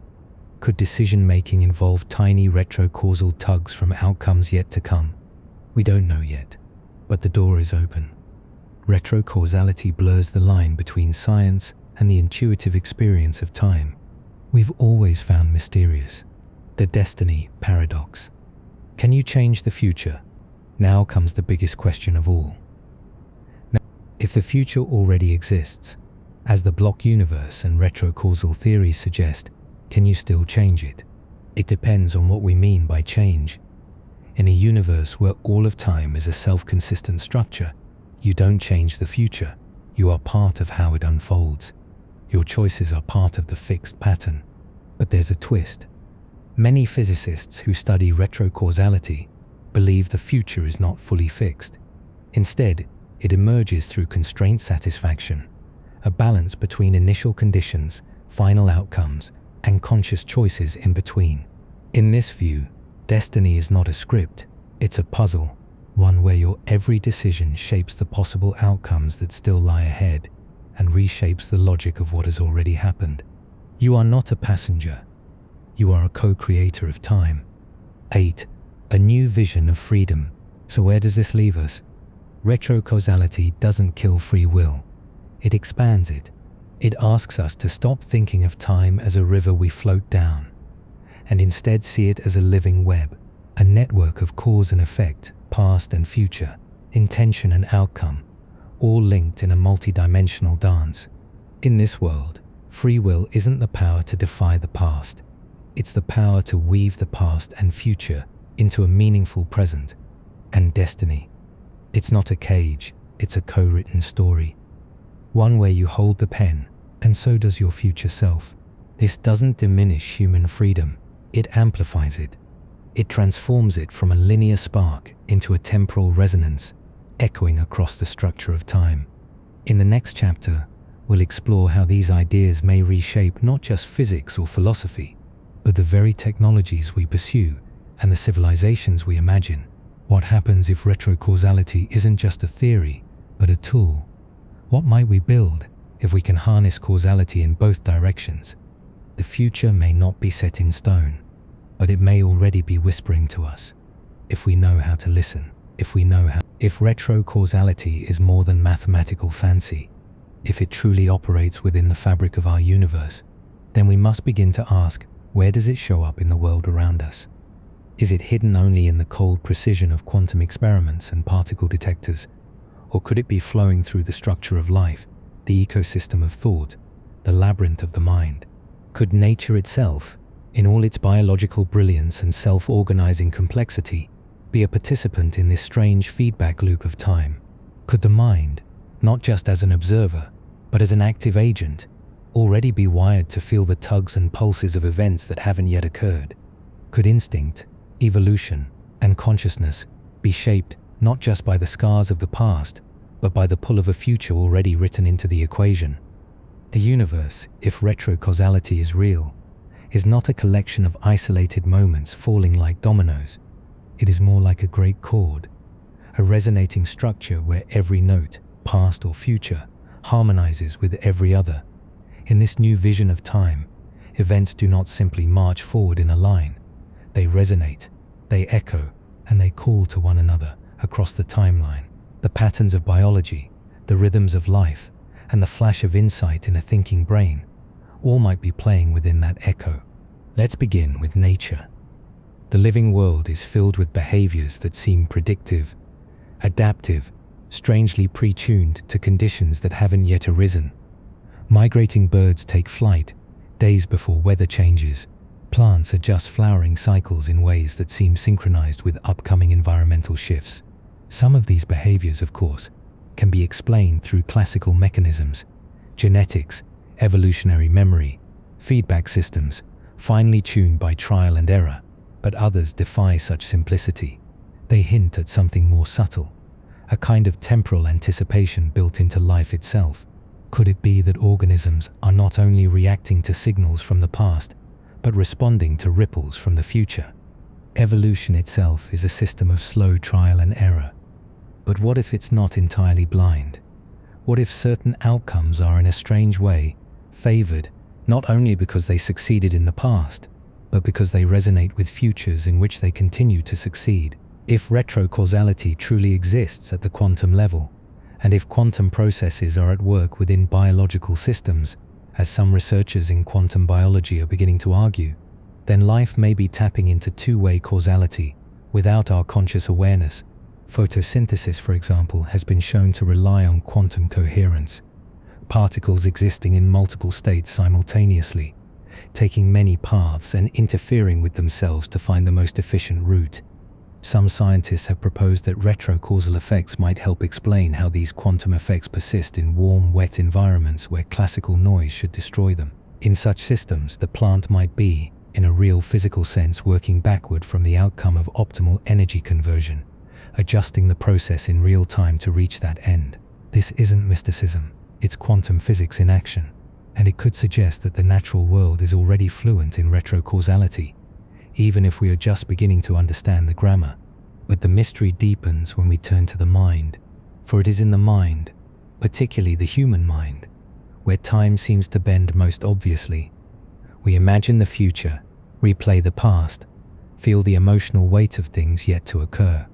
Could decision-making involve tiny retrocausal tugs from outcomes yet to come? We don't know yet, but the door is open. Retrocausality blurs the line between science and the intuitive experience of time. We've always found mysterious the destiny paradox. Can you change the future? Now comes the biggest question of all. Now, if the future already exists, as the block universe and retrocausal theories suggest, can you still change it? It depends on what we mean by change. In a universe where all of time is a self-consistent structure, you don't change the future. You are part of how it unfolds. Your choices are part of the fixed pattern. But there's a twist. Many physicists who study retrocausality believe the future is not fully fixed. Instead, it emerges through constraint satisfaction, a balance between initial conditions, final outcomes, and conscious choices in between. In this view, destiny is not a script, it's a puzzle, one where your every decision shapes the possible outcomes that still lie ahead and reshapes the logic of what has already happened. You are not a passenger. You are a co-creator of time. 8. A new vision of freedom. So where does this leave us? Retrocausality doesn't kill free will. It expands it. It asks us to stop thinking of time as a river we float down, and instead see it as a living web, a network of cause and effect, past and future, intention and outcome, all linked in a multidimensional dance. In this world, free will isn't the power to defy the past. It's the power to weave the past and future into a meaningful present. And destiny. It's not a cage, it's a co-written story. One where you hold the pen, and so does your future self. This doesn't diminish human freedom, it amplifies it. It transforms it from a linear spark into a temporal resonance, echoing across the structure of time. In the next chapter, we'll explore how these ideas may reshape not just physics or philosophy, but the very technologies we pursue and the civilizations we imagine. What happens if retrocausality isn't just a theory, but a tool? What might we build if we can harness causality in both directions? The future may not be set in stone, but it may already be whispering to us, if we know how to listen, if retrocausality is more than mathematical fancy, if it truly operates within the fabric of our universe, then we must begin to ask, where does it show up in the world around us? Is it hidden only in the cold precision of quantum experiments and particle detectors? Or could it be flowing through the structure of life, the ecosystem of thought, the labyrinth of the mind? Could nature itself, in all its biological brilliance and self-organizing complexity, be a participant in this strange feedback loop of time? Could the mind, not just as an observer, but as an active agent, already be wired to feel the tugs and pulses of events that haven't yet occurred? Could instinct, evolution, and consciousness be shaped not just by the scars of the past, but by the pull of a future already written into the equation? The universe, if retrocausality is real, is not a collection of isolated moments falling like dominoes. It is more like a great chord a resonating structure where every note, past or future, harmonizes with every other. In this new vision of time, events do not simply march forward in a line. They resonate, they echo, and they call to one another across the timeline. The patterns of biology, the rhythms of life, and the flash of insight in a thinking brain all might be playing within that echo. Let's begin with nature. The living world is filled with behaviors that seem predictive, adaptive, strangely pre-tuned to conditions that haven't yet arisen. Migrating birds take flight days before weather changes. Plants adjust flowering cycles in ways that seem synchronized with upcoming environmental shifts. Some of these behaviors, of course, can be explained through classical mechanisms, genetics, evolutionary memory, feedback systems, finely tuned by trial and error, but others defy such simplicity. They hint at something more subtle, a kind of temporal anticipation built into life itself. Could it be that organisms are not only reacting to signals from the past, but responding to ripples from the future? Evolution itself is a system of slow trial and error. But what if it's not entirely blind? What if certain outcomes are in a strange way favored not only because they succeeded in the past, but because they resonate with futures in which they continue to succeed? If retrocausality truly exists at the quantum level, and if quantum processes are at work within biological systems, as some researchers in quantum biology are beginning to argue, then life may be tapping into two-way causality without our conscious awareness. Photosynthesis, for example, has been shown to rely on quantum coherence, particles existing in multiple states simultaneously, taking many paths and interfering with themselves to find the most efficient route. Some scientists have proposed that retrocausal effects might help explain how these quantum effects persist in warm, wet environments where classical noise should destroy them. In such systems, the plant might be, in a real physical sense, working backward from the outcome of optimal energy conversion, adjusting the process in real time to reach that end. This isn't mysticism, it's quantum physics in action, and it could suggest that the natural world is already fluent in retrocausality, even if we are just beginning to understand the grammar. But the mystery deepens when we turn to the mind, for it is in the mind, particularly the human mind, where time seems to bend most obviously. We imagine the future, replay the past, feel the emotional weight of things yet to occur.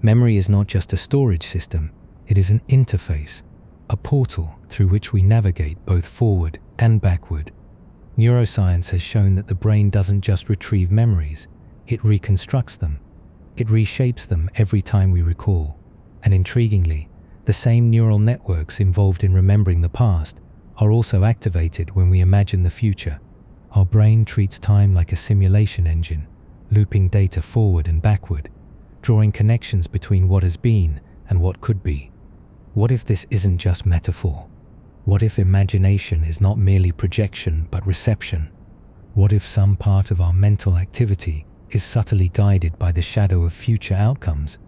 Memory is not just a storage system, it is an interface, a portal through which we navigate both forward and backward. Neuroscience has shown that the brain doesn't just retrieve memories, it reconstructs them. It reshapes them every time we recall. And intriguingly, the same neural networks involved in remembering the past are also activated when we imagine the future. Our brain treats time like a simulation engine, looping data forward and backward, drawing connections between what has been and what could be. What if this isn't just metaphor? What if imagination is not merely projection but reception? What if some part of our mental activity is subtly guided by the shadow of future outcomes,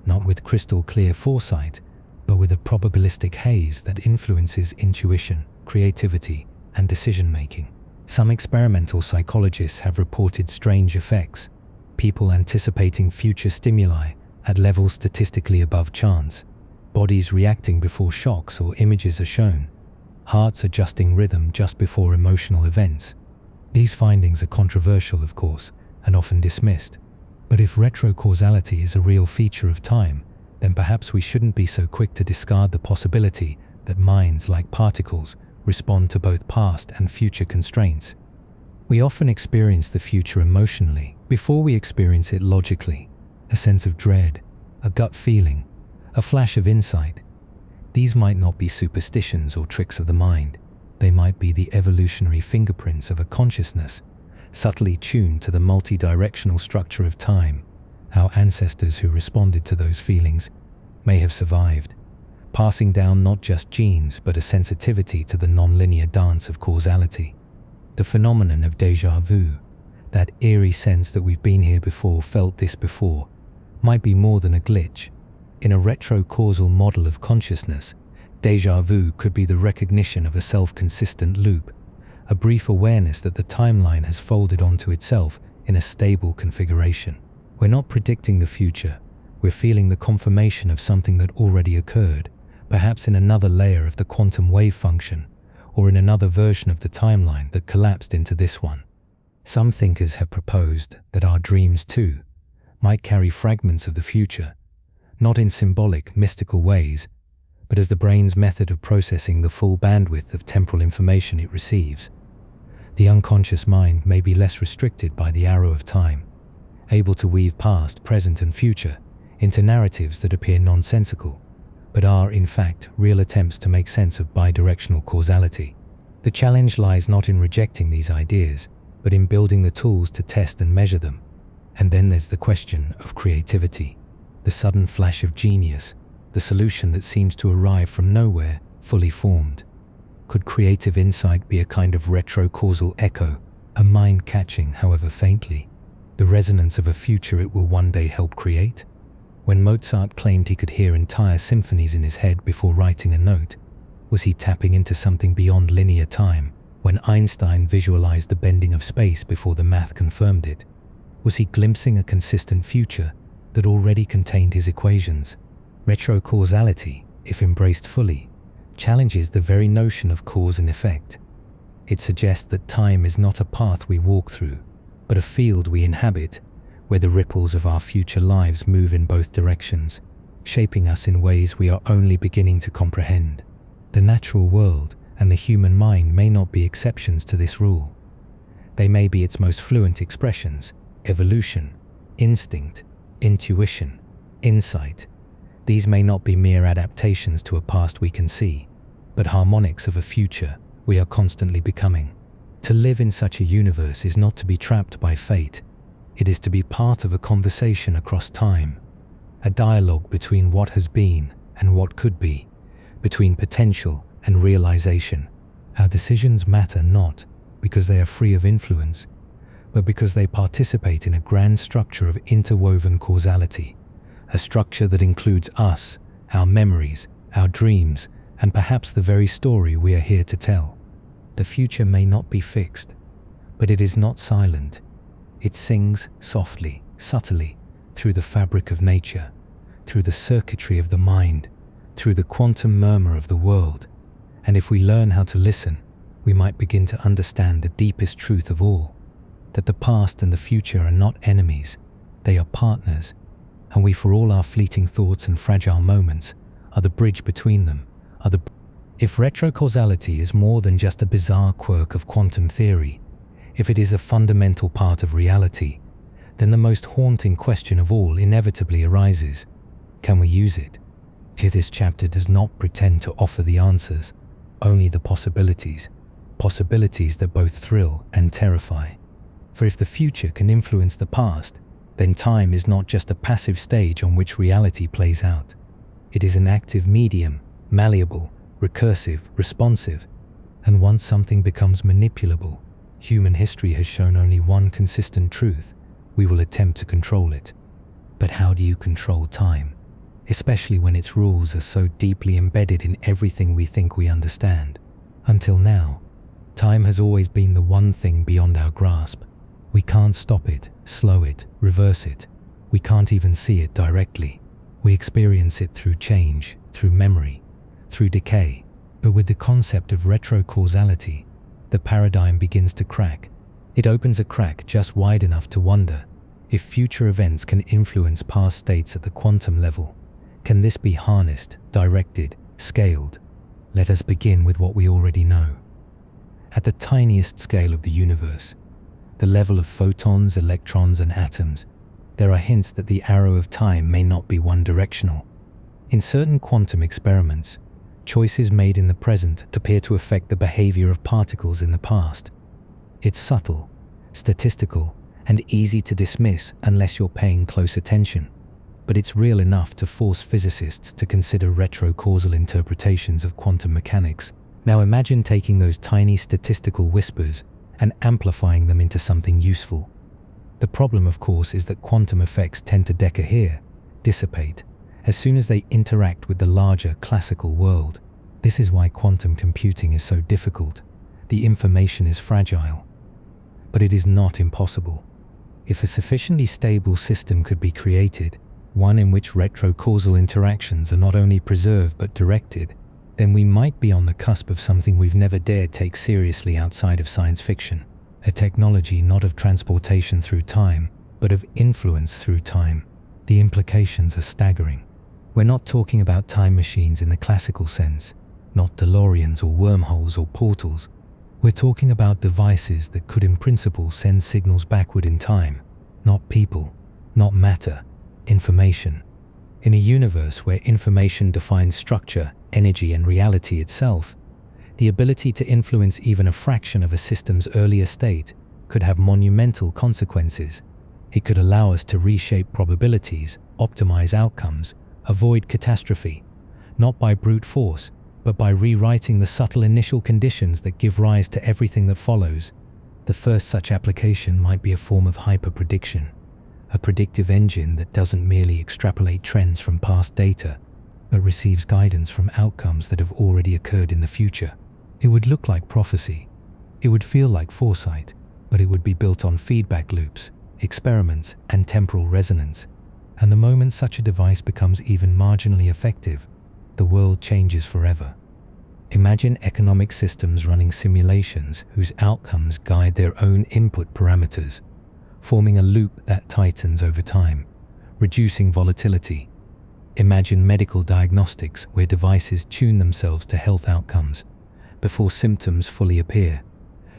not with crystal clear foresight, but with a probabilistic haze that influences intuition, creativity, and decision-making? Some experimental psychologists have reported strange effects, people anticipating future stimuli at levels statistically above chance, bodies reacting before shocks or images are shown, hearts adjusting rhythm just before emotional events. These findings are controversial, of course, and often dismissed. But if retrocausality is a real feature of time, then perhaps we shouldn't be so quick to discard the possibility that minds, like particles, respond to both past and future constraints. We often experience the future emotionally before we experience it logically. A sense of dread, a gut feeling, a flash of insight. These might not be superstitions or tricks of the mind. They might be the evolutionary fingerprints of a consciousness, subtly tuned to the multi-directional structure of time. Our ancestors who responded to those feelings may have survived, passing down not just genes but a sensitivity to the non-linear dance of causality. The phenomenon of déjà vu, that eerie sense that we've been here before, felt this before, might be more than a glitch. In a retrocausal model of consciousness, déjà vu could be the recognition of a self-consistent loop, a brief awareness that the timeline has folded onto itself in a stable configuration. We're not predicting the future, We're feeling the confirmation of something that already occurred, perhaps in another layer of the quantum wave function, or in another version of the timeline that collapsed into this one. Some thinkers have proposed that our dreams, too, might carry fragments of the future, not in symbolic, mystical ways, but as the brain's method of processing the full bandwidth of temporal information it receives. The unconscious mind may be less restricted by the arrow of time, able to weave past, present, and future into narratives that appear nonsensical, but are, in fact, real attempts to make sense of bidirectional causality. The challenge lies not in rejecting these ideas, but in building the tools to test and measure them. And then there's the question of creativity, the sudden flash of genius, the solution that seems to arrive from nowhere, fully formed. Could creative insight be a kind of retrocausal echo, a mind catching, however faintly, the resonance of a future it will one day help create? When Mozart claimed he could hear entire symphonies in his head before writing a note, was he tapping into something beyond linear time? When Einstein visualized the bending of space before the math confirmed it, was he glimpsing a consistent future that already contained his equations? Retrocausality, if embraced fully, challenges the very notion of cause and effect. It suggests that time is not a path we walk through, but a field we inhabit, where the ripples of our future lives move in both directions, shaping us in ways we are only beginning to comprehend. The natural world and the human mind may not be exceptions to this rule. They may be its most fluent expressions: evolution, instinct, intuition, insight. These may not be mere adaptations to a past we can see, but harmonics of a future we are constantly becoming. To live in such a universe is not to be trapped by fate. It is to be part of a conversation across time, a dialogue between what has been and what could be, between potential and realization. Our decisions matter not because they are free of influence, but because they participate in a grand structure of interwoven causality, a structure that includes us, our memories, our dreams, and perhaps the very story we are here to tell. The future may not be fixed, but it is not silent. It sings softly, subtly, through the fabric of nature, through the circuitry of the mind, through the quantum murmur of the world. And if we learn how to listen, we might begin to understand the deepest truth of all, that the past and the future are not enemies, they are partners, and we, for all our fleeting thoughts and fragile moments, are the bridge between them. If retrocausality is more than just a bizarre quirk of quantum theory, if it is a fundamental part of reality, then the most haunting question of all inevitably arises: can we use it? This chapter does not pretend to offer the answers, only the possibilities that both thrill and terrify. For if the future can influence the past, then time is not just a passive stage on which reality plays out. It is an active medium, malleable, recursive, responsive, and once something becomes manipulable, human history has shown only one consistent truth: we will attempt to control it. But how do you control time, especially when its rules are so deeply embedded in everything we think we understand? Until now, time has always been the one thing beyond our grasp. We can't stop it, slow it, reverse it. We can't even see it directly. We experience it through change, through memory, through decay. But with the concept of retrocausality, the paradigm begins to crack. It opens a crack just wide enough to wonder if future events can influence past states at the quantum level. Can this be harnessed, directed, scaled? Let us begin with what we already know. At the tiniest scale of the universe, the level of photons, electrons, and atoms, there are hints that the arrow of time may not be one-directional. In certain quantum experiments, choices made in the present appear to affect the behavior of particles in the past. It's subtle, statistical, and easy to dismiss unless you're paying close attention, but it's real enough to force physicists to consider retrocausal interpretations of quantum mechanics. Now imagine taking those tiny statistical whispers and amplifying them into something useful. The problem, of course, is that quantum effects tend to decohere, dissipate, as soon as they interact with the larger classical world. This is why quantum computing is so difficult. The information is fragile. But it is not impossible. If a sufficiently stable system could be created, one in which retrocausal interactions are not only preserved but directed, then we might be on the cusp of something we've never dared take seriously outside of science fiction. A technology not of transportation through time, but of influence through time. The implications are staggering. We're not talking about time machines in the classical sense, not DeLoreans or wormholes or portals. We're talking about devices that could in principle send signals backward in time, not people, not matter, information. In a universe where information defines structure, energy, and reality itself, the ability to influence even a fraction of a system's earlier state could have monumental consequences. It could allow us to reshape probabilities, optimize outcomes, avoid catastrophe, not by brute force, but by rewriting the subtle initial conditions that give rise to everything that follows. The first such application might be a form of hyper-prediction, a predictive engine that doesn't merely extrapolate trends from past data, but receives guidance from outcomes that have already occurred in the future. It would look like prophecy. It would feel like foresight, but it would be built on feedback loops, experiments, and temporal resonance. And the moment such a device becomes even marginally effective, the world changes forever. Imagine economic systems running simulations whose outcomes guide their own input parameters, forming a loop that tightens over time, reducing volatility. Imagine medical diagnostics where devices tune themselves to health outcomes before symptoms fully appear.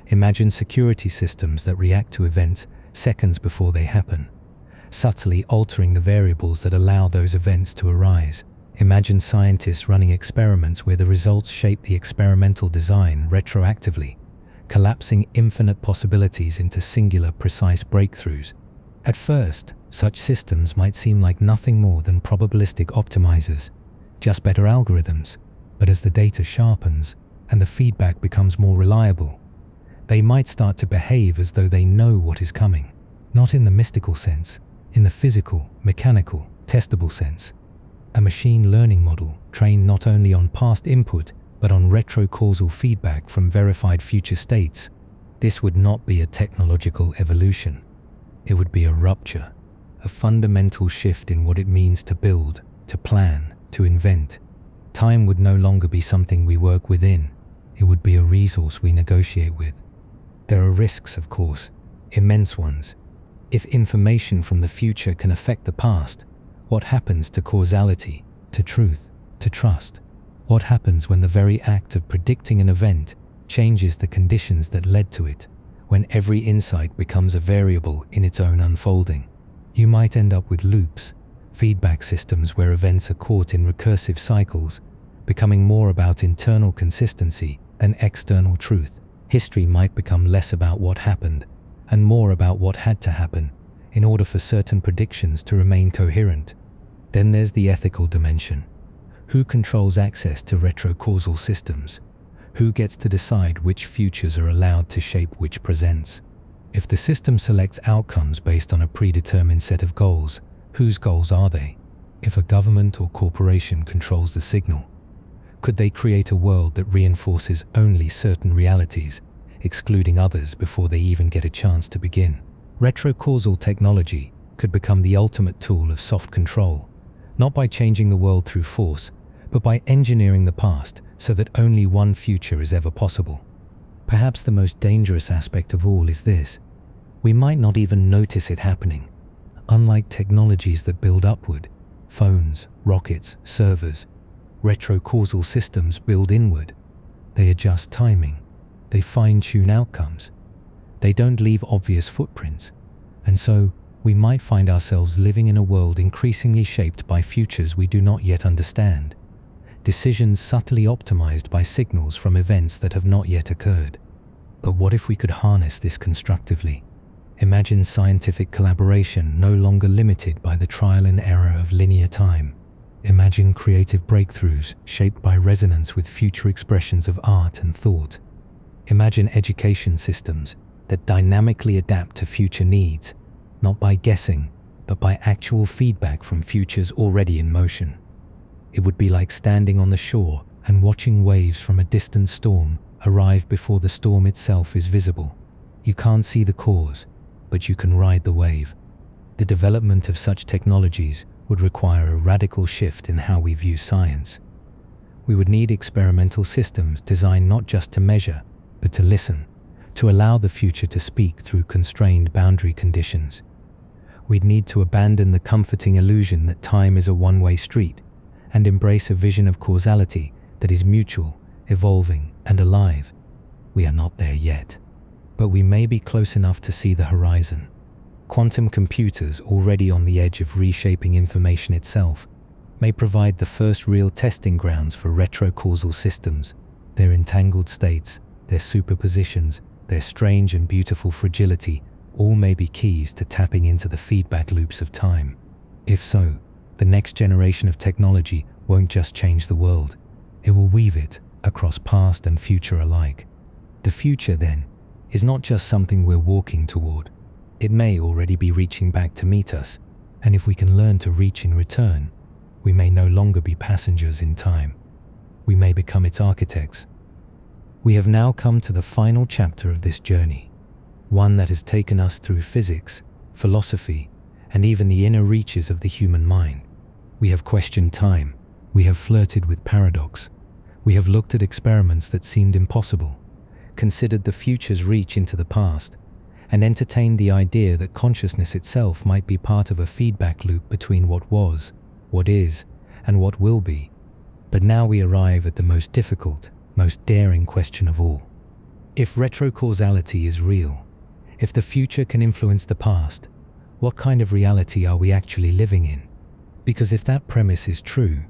Imagine security systems that react to events seconds before they happen, subtly altering the variables that allow those events to arise. Imagine scientists running experiments where the results shape the experimental design retroactively, collapsing infinite possibilities into singular, precise breakthroughs. At first, such systems might seem like nothing more than probabilistic optimizers, just better algorithms. But as the data sharpens and the feedback becomes more reliable, they might start to behave as though they know what is coming. Not in the mystical sense, in the physical, mechanical, testable sense. A machine learning model trained not only on past input, but on retrocausal feedback from verified future states. This would not be a technological evolution. It would be a rupture, a fundamental shift in what it means to build, to plan, to invent. Time would no longer be something we work within. It would be a resource we negotiate with. There are risks, of course, immense ones. If information from the future can affect the past, what happens to causality, to truth, to trust? What happens when the very act of predicting an event changes the conditions that led to it, when every insight becomes a variable in its own unfolding? You might end up with loops, feedback systems where events are caught in recursive cycles, becoming more about internal consistency than external truth. History might become less about what happened and more about what had to happen in order for certain predictions to remain coherent. Then there's the ethical dimension. Who controls access to retrocausal systems? Who gets to decide which futures are allowed to shape which presents? If the system selects outcomes based on a predetermined set of goals, whose goals are they? If a government or corporation controls the signal, could they create a world that reinforces only certain realities, excluding others before they even get a chance to begin? Retrocausal technology could become the ultimate tool of soft control, not by changing the world through force, but by engineering the past so that only one future is ever possible. Perhaps the most dangerous aspect of all is this: we might not even notice it happening. Unlike technologies that build upward, phones, rockets, servers, retrocausal systems build inward. They adjust timing. They fine-tune outcomes. They don't leave obvious footprints. And so, we might find ourselves living in a world increasingly shaped by futures we do not yet understand. Decisions subtly optimized by signals from events that have not yet occurred. But what if we could harness this constructively? Imagine scientific collaboration no longer limited by the trial and error of linear time. Imagine creative breakthroughs shaped by resonance with future expressions of art and thought. Imagine education systems that dynamically adapt to future needs, not by guessing, but by actual feedback from futures already in motion. It would be like standing on the shore and watching waves from a distant storm arrive before the storm itself is visible. You can't see the cause, but you can ride the wave. The development of such technologies would require a radical shift in how we view science. We would need experimental systems designed not just to measure, but to listen, to allow the future to speak through constrained boundary conditions. We'd need to abandon the comforting illusion that time is a one-way street and embrace a vision of causality that is mutual, evolving, and alive. We are not there yet, but we may be close enough to see the horizon. Quantum computers, already on the edge of reshaping information itself, may provide the first real testing grounds for retrocausal systems. Their entangled states, their superpositions, their strange and beautiful fragility all may be keys to tapping into the feedback loops of time. If so, the next generation of technology won't just change the world, it will weave it across past and future alike. The future, then, is not just something we're walking toward. It may already be reaching back to meet us, and if we can learn to reach in return, we may no longer be passengers in time. We may become its architects. We have now come to the final chapter of this journey, one that has taken us through physics, philosophy, and even the inner reaches of the human mind. We have questioned time, we have flirted with paradox, we have looked at experiments that seemed impossible, considered the future's reach into the past, and entertained the idea that consciousness itself might be part of a feedback loop between what was, what is, and what will be. But now we arrive at the most difficult, most daring question of all. If retrocausality is real, if the future can influence the past, what kind of reality are we actually living in? Because if that premise is true,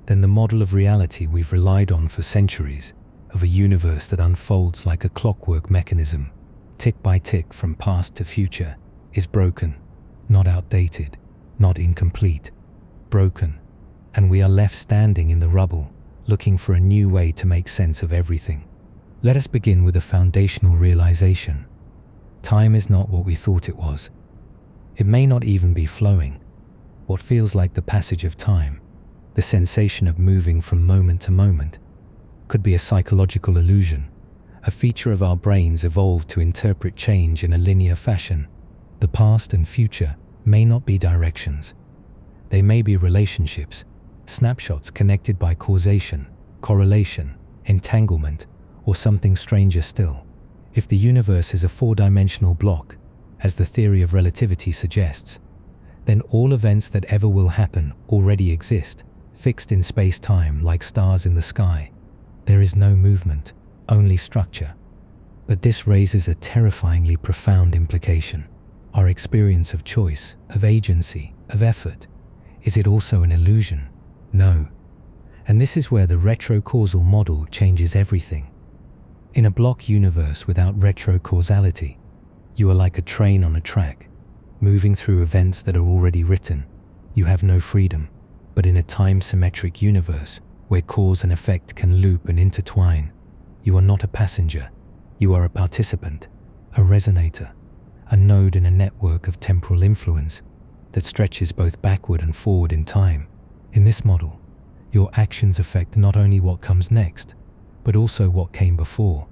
then the model of reality we've relied on for centuries, of a universe that unfolds like a clockwork mechanism, tick by tick from past to future, is broken, not outdated, not incomplete, broken, and we are left standing in the rubble, looking for a new way to make sense of everything. Let us begin with a foundational realization. Time is not what we thought it was. It may not even be flowing. What feels like the passage of time, the sensation of moving from moment to moment, could be a psychological illusion, a feature of our brains evolved to interpret change in a linear fashion. The past and future may not be directions. They may be relationships, snapshots connected by causation, correlation, entanglement, or something stranger still. If the universe is a four-dimensional block, as the theory of relativity suggests, then all events that ever will happen already exist, fixed in space-time like stars in the sky. There is no movement, only structure. But this raises a terrifyingly profound implication. Our experience of choice, of agency, of effort, is it also an illusion? No. And this is where the retrocausal model changes everything. In a block universe without retrocausality, you are like a train on a track, moving through events that are already written. You have no freedom. But in a time-symmetric universe, where cause and effect can loop and intertwine, you are not a passenger. You are a participant, a resonator, a node in a network of temporal influence that stretches both backward and forward in time. In this model, your actions affect not only what comes next, but also what came before.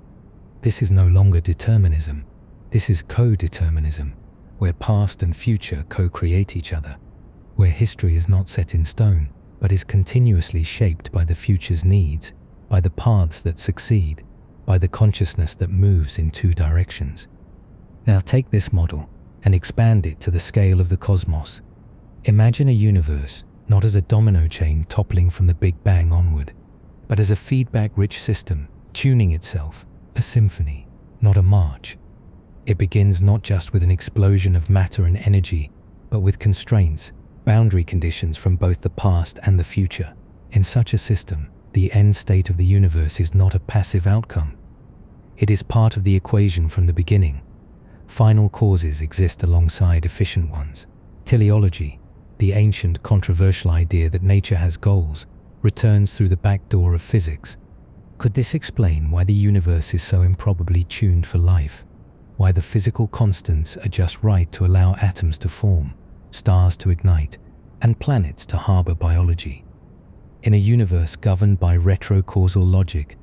This is no longer determinism. This is co-determinism, where past and future co-create each other, where history is not set in stone, but is continuously shaped by the future's needs, by the paths that succeed, by the consciousness that moves in two directions. Now take this model and expand it to the scale of the cosmos. Imagine a universe not as a domino chain toppling from the Big Bang onward, but as a feedback-rich system, tuning itself, a symphony, not a march. It begins not just with an explosion of matter and energy, but with constraints, boundary conditions from both the past and the future. In such a system, the end state of the universe is not a passive outcome. It is part of the equation from the beginning. Final causes exist alongside efficient ones. Teleology, the ancient controversial idea that nature has goals, returns through the back door of physics. Could this explain why the universe is so improbably tuned for life? Why the physical constants are just right to allow atoms to form, stars to ignite, and planets to harbor biology? In a universe governed by retrocausal logic,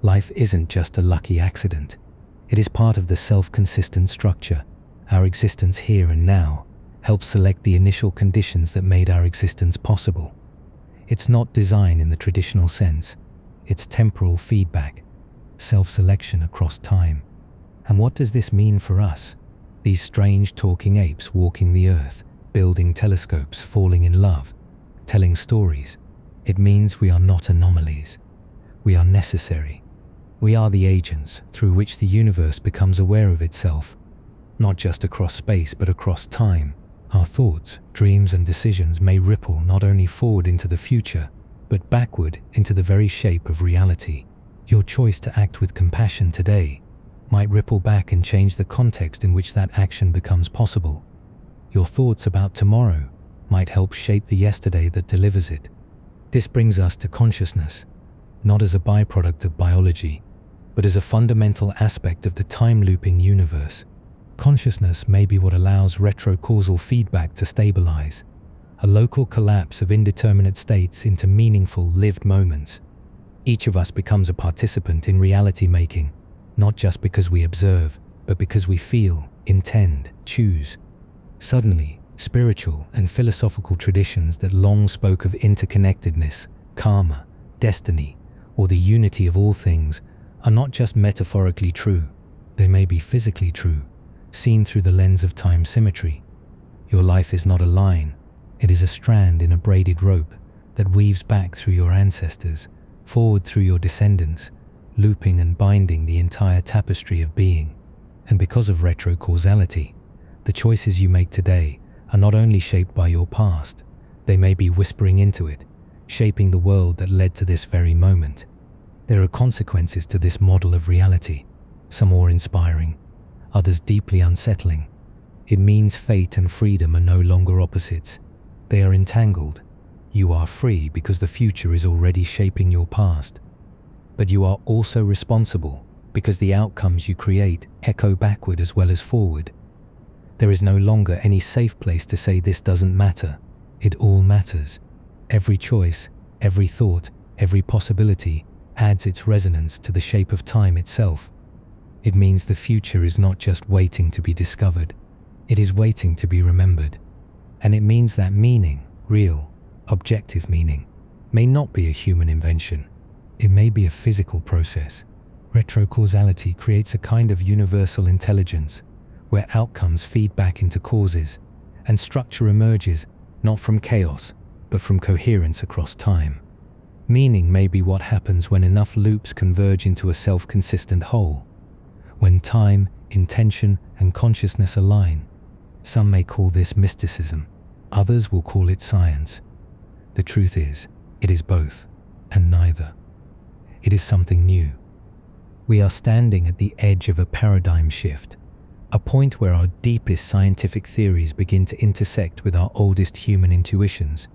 life isn't just a lucky accident. It is part of the self-consistent structure, our existence here and now, helps select the initial conditions that made our existence possible. It's not design in the traditional sense. It's temporal feedback, self-selection across time. And what does this mean for us? These strange talking apes walking the earth, building telescopes, falling in love, telling stories. It means we are not anomalies. We are necessary. We are the agents through which the universe becomes aware of itself, not just across space but across time. Our thoughts, dreams and decisions may ripple not only forward into the future, but backward into the very shape of reality. Your choice to act with compassion today might ripple back and change the context in which that action becomes possible. Your thoughts about tomorrow might help shape the yesterday that delivers it. This brings us to consciousness, not as a byproduct of biology, but as a fundamental aspect of the time-looping universe. Consciousness may be what allows retrocausal feedback to stabilize, a local collapse of indeterminate states into meaningful, lived moments. Each of us becomes a participant in reality making, not just because we observe, but because we feel, intend, choose. Suddenly, spiritual and philosophical traditions that long spoke of interconnectedness, karma, destiny, or the unity of all things are not just metaphorically true. They may be physically true, seen through the lens of time symmetry. Your life is not a line. It is a strand in a braided rope that weaves back through your ancestors, forward through your descendants, looping and binding the entire tapestry of being. And because of retrocausality, the choices you make today are not only shaped by your past, they may be whispering into it, shaping the world that led to this very moment. There are consequences to this model of reality, some awe-inspiring, others deeply unsettling. It means fate and freedom are no longer opposites. They are entangled. You are free because the future is already shaping your past. But you are also responsible because the outcomes you create echo backward as well as forward. There is no longer any safe place to say this doesn't matter. It all matters. Every choice, every thought, every possibility adds its resonance to the shape of time itself. It means the future is not just waiting to be discovered. It is waiting to be remembered. And it means that meaning, real, objective meaning, may not be a human invention. It may be a physical process. Retrocausality creates a kind of universal intelligence where outcomes feed back into causes and structure emerges not from chaos, but from coherence across time. Meaning may be what happens when enough loops converge into a self-consistent whole. When time, intention, and consciousness align. Some may call this mysticism. Others will call it science. The truth is, it is both, and neither. It is something new. We are standing at the edge of a paradigm shift, a point where our deepest scientific theories begin to intersect with our oldest human intuitions.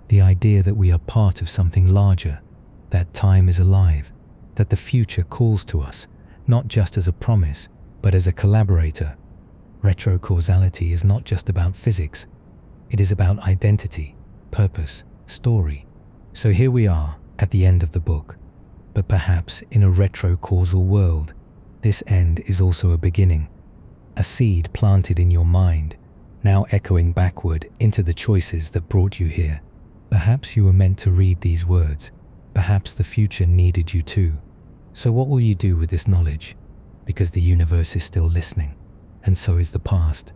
The idea that we are part of something larger, that time is alive, that the future calls to us, not just as a promise, but as a collaborator. Retrocausality is not just about physics. It is about identity, purpose, story. So here we are at the end of the book. But perhaps in a retrocausal world, this end is also a beginning. A seed planted in your mind, now echoing backward into the choices that brought you here. Perhaps you were meant to read these words. Perhaps the future needed you too. So what will you do with this knowledge? Because the universe is still listening, and so is the past.